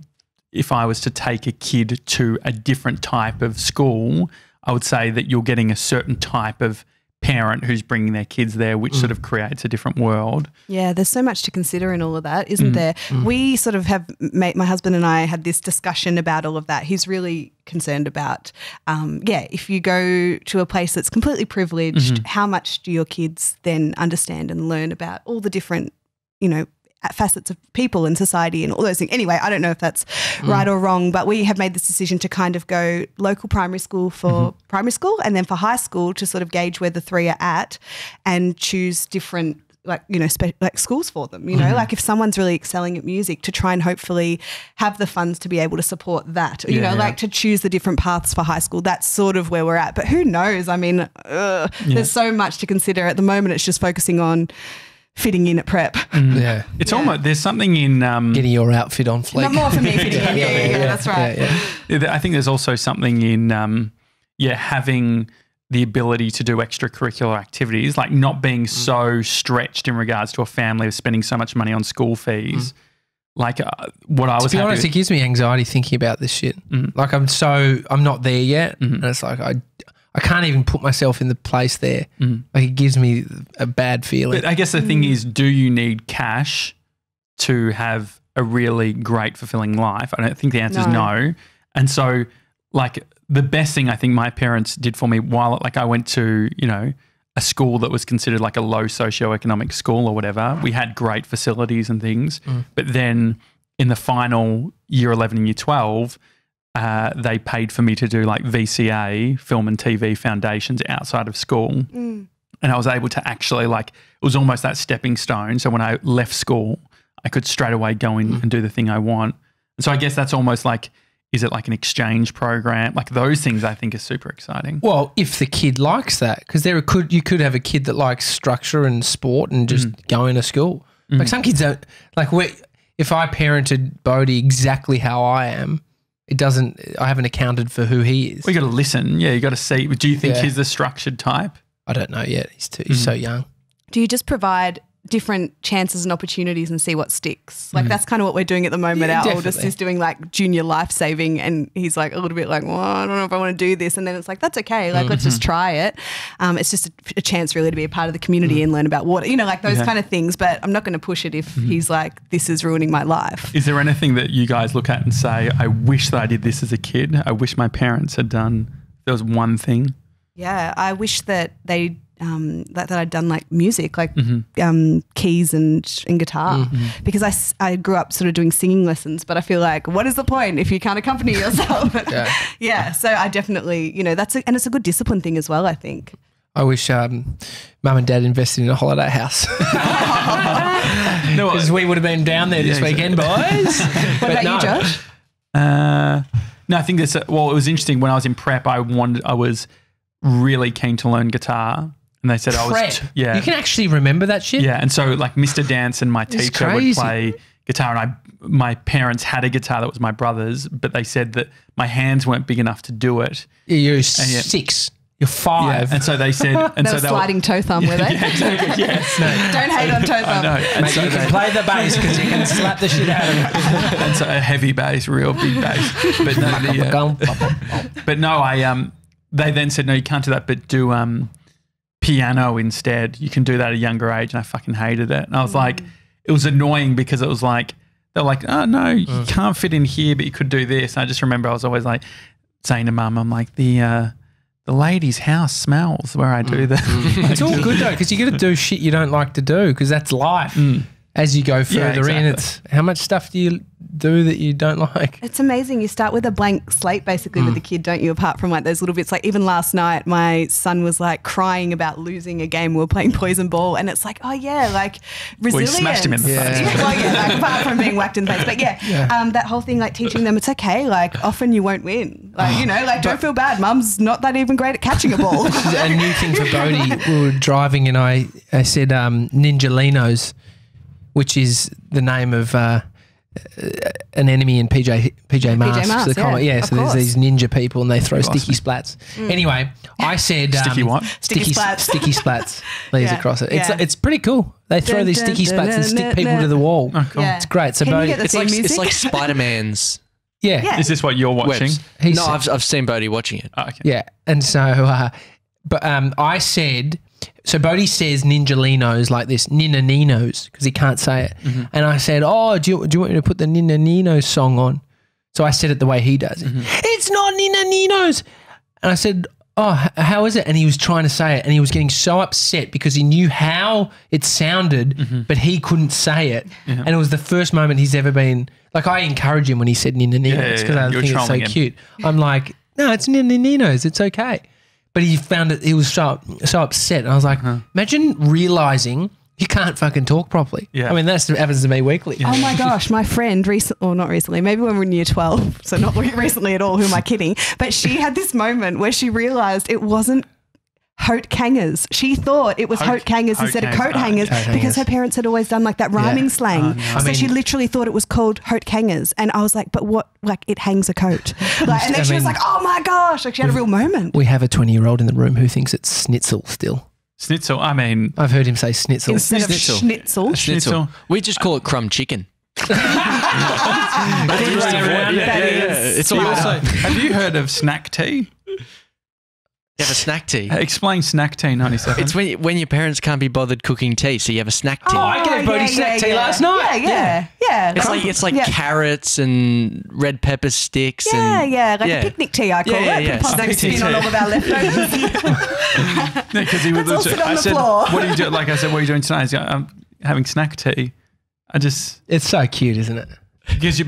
was to take a kid to a different type of school, I would say that you're getting a certain type of parent who's bringing their kids there, which sort of creates a different world. Yeah, there's so much to consider in all of that, isn't there? We sort of have, my husband and I had this discussion about all of that. He's really concerned about, if you go to a place that's completely privileged, how much do your kids then understand and learn about all the different, facets of people and society and all those things. Anyway, I don't know if that's right or wrong, but we have made this decision to kind of go local primary school for primary school, and then for high school to sort of gauge where the three are at and choose different schools for them, like if someone's really excelling at music, to try and hopefully have the funds to be able to support that, like to choose the different paths for high school. That's sort of where we're at, but who knows? I mean, there's so much to consider. At the moment, it's just focusing on fitting in at prep. Yeah. It's almost, there's something in getting your outfit on fleek. Not more for me fitting in. Yeah, that's right. I think there's also something in having the ability to do extracurricular activities, like not being so stretched in regards to a family of spending so much money on school fees. Like what I was, to be honest, it gives me anxiety thinking about this shit. Like I'm not there yet, and it's like I can't even put myself in the place there. Like it gives me a bad feeling. But I guess the thing is, do you need cash to have a really great, fulfilling life? I don't think the answer is no. And so, like, the best thing I think my parents did for me while, like, I went to, a school that was considered like a low socioeconomic school or whatever, we had great facilities and things. But then in the final year 11 and year 12, they paid for me to do like VCA, film and TV foundations outside of school. And I was able to actually it was almost that stepping stone. So when I left school, I could straight away go in and do the thing I want. And so I guess that's almost like, is it like an exchange program? Like those things I think are super exciting. Well, if the kid likes that, because you could have a kid that likes structure and sport and just going to school. Like some kids don't, if I parented Bodhi exactly how I am, I haven't accounted for who he is. We got to listen. Yeah, you got to see. Do you think he's the structured type? I don't know yet. He's so young. Do you just provide different chances and opportunities and see what sticks? Like that's kind of what we're doing at the moment. Yeah, Our definitely. oldest is doing like junior life saving, and he's like a little bit like, well, I don't know if I want to do this. And then it's like, that's okay. Like let's just try it. It's just a chance really to be a part of the community and learn about water, like those kind of things. But I'm not going to push it if he's like, this is ruining my life. Is there anything that you guys look at and say, I wish that I did this as a kid? I wish my parents had done, there was one thing. Yeah, I wish that they that I'd done like music, like keys and guitar, because I grew up sort of doing singing lessons, but I feel like, what is the point if you can't accompany yourself? So I definitely, and it's a good discipline thing as well, I think. I wish Mum and Dad invested in a holiday house. Because we would have been down there this weekend, boys. What about you, Josh? No, I think this. Well, it was interesting when I was in prep. I was really keen to learn guitar, and they said I was. You can actually remember that shit. Yeah, and so like Mr. Janssen, my teacher, would play guitar, and my parents had a guitar that was my brother's, but they said that my hands weren't big enough to do it. You're 6. You're 5. Yeah, and so they said, and they were sliding toe thumb, were they? Yeah, exactly. Yes. No. Don't hate on toe thumb. I know. Mate, so you can play the bass because you can slap the shit out of it. And so a heavy bass, real big bass. But no, they then said, no, you can't do that, but do piano instead. You can do that at a younger age, and I fucking hated it. And I was like, it was annoying because it was like, they're like, oh no, you can't fit in here, but you could do this. And I just remember I was always like saying to Mum, I'm like, the lady's house smells where I do that. It's all good though, because you got to do shit you don't like to do, because that's life. As you go further in, it's how much stuff do you do that you don't like? It's amazing. You start with a blank slate basically with the kid, don't you? Apart from like those little bits, like even last night, my son was like crying about losing a game. We were playing poison ball, and it's like, oh yeah, like resilience. We smashed him in the face. Like, apart from being whacked in the face, but that whole thing, like teaching them it's okay. Like often you won't win. Like don't feel bad. Mum's not that even great at catching a ball. A new thing for Bodhi. We were driving, and I said Ninjalinos, which is the name of an enemy in PJ Masks. Masks, the comic. yeah, So of there's course. these ninja people and they throw sticky splats. Anyway, I said Sticky what? Sticky splats. Sticky splats. Lays Yeah, across it. yeah. It's pretty cool. They throw Dun, these dun, sticky dun, splats and dun, stick dun, people dun. to the wall. Oh, cool. Yeah. It's great. So Can you Bodhi, get the theme music? It's like Spider-Man's yeah. Is this what you're watching? webs. He No, said- I've seen Bodhi watching it. Oh, okay. Yeah. And so, but I said, so Bodhi says Ninjalinos like this, Ninaninos, because he can't say it. And I said, oh, do you want me to put the Ninaninos song on? So I said it the way he does it. It's not Ninaninos. And I said, oh, how is it? And he was trying to say it and he was getting so upset because he knew how it sounded, but he couldn't say it. And it was the first moment he's ever been, like I encourage him when he said Ninaninos because I You're think it's so trolling him. cute. I'm like, no, it's Ninaninos. It's okay. But he found it, he was so upset. And I was like, imagine realizing you can't fucking talk properly. Yeah. I mean, that happens to me weekly. Oh my gosh, my friend not recently, maybe when we were in year 12, so not recently at all, who am I kidding? But she had this moment where she realised it wasn't Hoat Kangers. She thought it was Hoat Kangers instead of coat hangers because her parents had always done like that rhyming slang. So she literally thought it was called Hoat Kangers. And I was like, but what, like it hangs a coat. Like, and then she was like, oh my gosh, like she had a real moment. We have a 20-year-old in the room who thinks it's schnitzel still. Schnitzel. I mean, I've heard him say schnitzel. Instead of schnitzel. schnitzel. We just call it crumb chicken. Good way around it. It's all Also, have you heard of snack tea? You have a snack tea. Explain snack tea, 97. It's when your parents can't be bothered cooking tea, so you have a snack tea. Oh, I gave Bodhi snack tea last night. Yeah. It's like carrots and red pepper sticks. and Like a picnic tea, I call it. Yeah. Put positive Picnic spin on tea. all of our leftovers. Because he Let's all was sit on I the said, floor. what are you doing? Like I said, what are you doing tonight? He's like, I'm having snack tea. It's so cute, isn't it?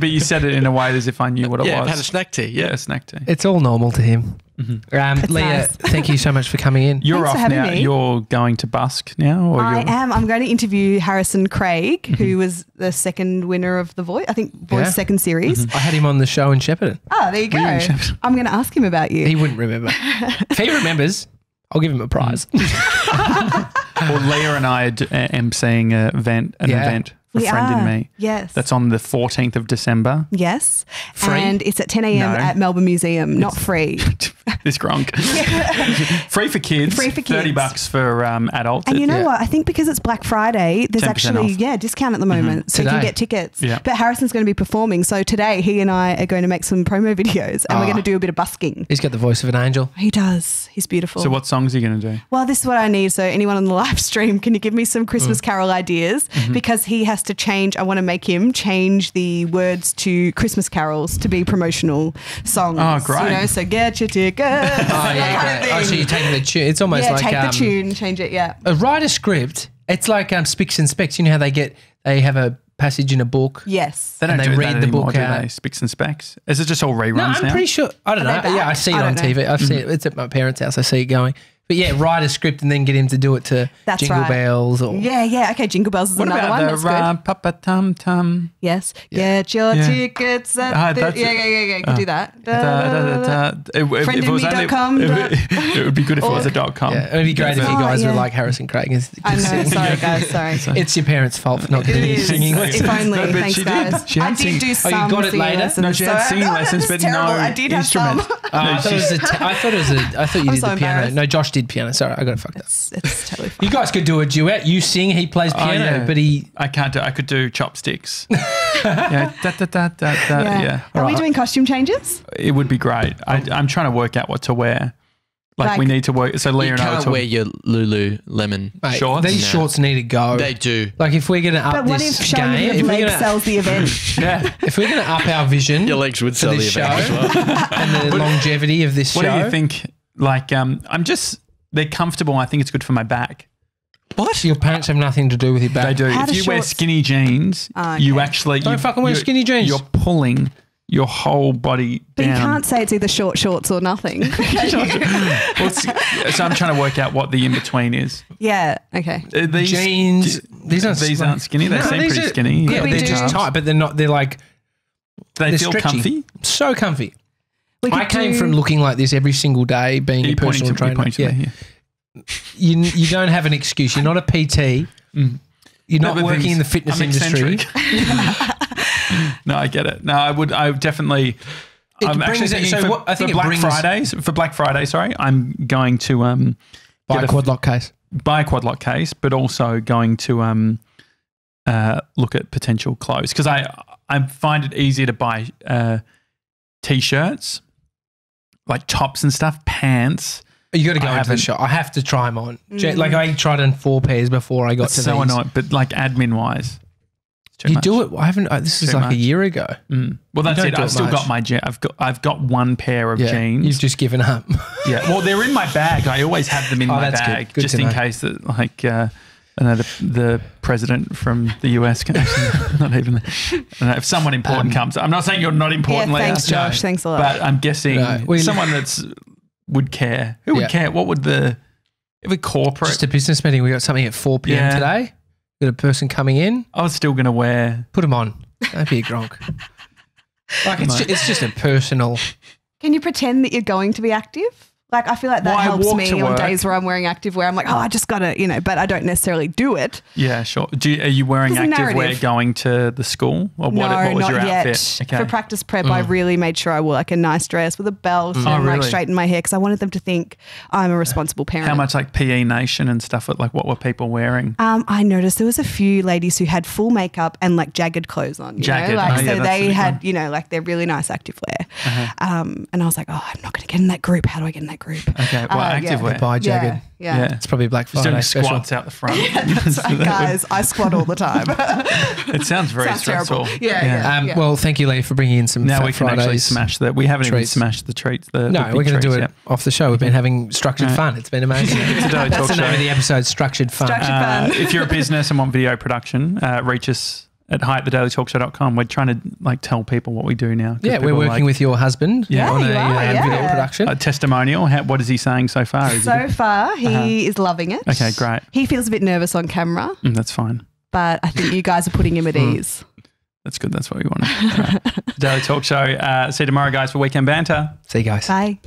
But you said it in a way as if I knew what it I've was. had a snack tea. Yeah, snack tea. It's all normal to him. Leah, nice. thank you so much for coming in. You're Thanks for off having now. me. You're going to busk now? Or I you're, am. I'm going to interview Harrison Craig, who was the second winner of The Voice, I think Voice second series. I had him on the show in Shepparton. Oh, there you go. you in Shepparton? I'm going to ask him about you. He wouldn't remember. If he remembers, I'll give him a prize. Well, Leah and I are emceeing an event for We Friend in are. Me. Yes. That's on the 14th of December. Yes. Free? And it's at 10 a.m. No. at Melbourne Museum, not free. This Gronk. Free for kids. Free for kids. $30 for adults. And you know what? I think because it's Black Friday, there's 10% actually, off. discount at the moment. So you Today. can get tickets. Yeah. But Harrison's going to be performing. So today he and I are going to make some promo videos and we're going to do a bit of busking. He's got the voice of an angel. He does. He's beautiful. So what songs are you going to do? Well, this is what I need. So anyone on the live stream, can you give me some Christmas Carol ideas? Because he has to change. I want to make him change the words to Christmas carols to be promotional songs. Oh, great. You know, so get your tickets. Oh, yeah, that kind of great. Oh, so thing. you're taking the tune. It's almost like take the tune, change it, yeah. write a script. It's like Spicks and Specs. You know how they have a passage in a book. Yes. They don't And do they that read the anymore, book do out. they? Spicks and Specs. Is it just all reruns No, I'm now? pretty sure. I don't know. Are they Yeah, I back? see it I on don't know. TV. I've seen it. It's at my parents' house. I see it going. But yeah, write a script and then get him to do it to That's Jingle right. Bells or Yeah. Okay, Jingle Bells is What another about one. the That's good. Papa Tum Tum? Yes. Get your Yeah. tickets at Ah, the... that's Yeah. You can do that. If friendinme.com. It would be good if it was a .com. Yeah, it'd be great if you Oh, guys were yeah. like Harrison Craig. And I know. sing. Sorry, guys. Sorry. It's your parents' fault for not It giving you is. singing If lessons. only. No, but Thanks, she did. guys. She had I did do singing. Oh, you some got it singing later? lessons. No, she had singing lessons, but terrible. no I did have some. instrument. I thought you I'm did so the piano. embarrassed. No, Josh did piano. Sorry, I got it fucked up. It's totally fine. You guys could do a duet. You sing, he plays piano, yeah. but he. I can't do. I could do chopsticks. Yeah, yeah. Are we doing costume changes? It would be great. I'm trying to work out what to wear. Like we need to work. So Leah You and I were can't talking. wear your Lululemon. Mate, Shorts? These No. shorts need to go. They do. Like if we're going to up But what if this showing game, your if we're leg going to sells the event? Yeah. if we're going to up our vision, Your legs would for sell the this show event as well. and the longevity of this What show. do you think? Like, they're comfortable. I think it's good for my back. What? Your pants have nothing to do with your back. They do. How If do you wear shorts- skinny jeans, okay. you actually Don't fucking wear you're- skinny jeans. You're pulling your whole body But down. you can't say it's either short shorts or nothing. Well, so I'm trying to work out what the in between is. Yeah. Okay. These Jeans. These aren't skinny. They No, seem these pretty are- skinny. Yeah, we they're do- just tight, but they're not. They're like They they're feel stretchy. comfy. So comfy. We I could came do- from looking like this every single day, being a You're pointing personal to, you're trainer. pointing to me Yeah. here. You don't have an excuse. You're not a PT. You're not but working things- in the fitness I'm industry. eccentric. No, I get it. No, I would definitely. I'm actually thinking for Black Friday. Sorry, I'm going to buy a quad lock case. Buy a quad lock case, but also going to look at potential clothes because I find it easier to buy t-shirts, like tops and stuff, pants. You got to go into the shop. I have to try them on. Like I tried on 4 pairs before I got to these. So annoying, but like admin wise, you do it. I haven't. This is like a year ago. Well, that's it. I've still got my. I've got one pair of jeans. You've just given up. Yeah. Well, they're in my bag. I always have them in my bag just in case that like. I know the president from the US can actually not even. I don't know if someone important comes. I'm not saying you're not important. Yeah, Leah, thanks, Josh. Thanks a lot. But I'm guessing someone would care. Who would care? What would if a corporate? Just a business meeting. We got something at 4 p.m. today. Got a person coming in. I was still going to wear. Put them on. Don't be a Gronk. Like it's just a personal. Can you pretend that you're going to be active? Like, I feel like that helps me on days where I'm wearing activewear. I'm like, I just got to, but I don't necessarily do it. Yeah, sure. Are you wearing activewear going to the school? Or what was your outfit? Okay. For practice prep, I really made sure I wore like a nice dress with a belt and like straighten my hair because I wanted them to think I'm a responsible parent. How much like PE Nation and stuff, like what were people wearing? I noticed there was a few ladies who had full makeup and like jagged clothes on. Jagged. So they had, like their really nice activewear. And I was like, I'm not going to get in that group. How do I get in that group? Okay, well, activewear. Buy Jagged. Yeah. It's probably Black Friday. Just doing squats out the front. That's right, guys. I squat all the time. It sounds very stressful. Yeah. Well, thank you, Lee, for bringing in some Now we can actually smash that. We haven't even smashed the treats. No, we're going to do it off the show. We've been having structured fun. It's been amazing. That's the name of the episode, Structured Fun. If you're a business and want video production, reach us at hi@thedailytalkshow.com. We're trying to like tell people what we do now. Yeah, we're working with your husband on a video production. A testimonial. What is he saying so far? So far, he is loving it. Okay, great. He feels a bit nervous on camera. That's fine. But I think you guys are putting him at ease. That's good. That's what we want. Daily Talk Show. See you tomorrow, guys, for Weekend Banter. See you guys. Bye.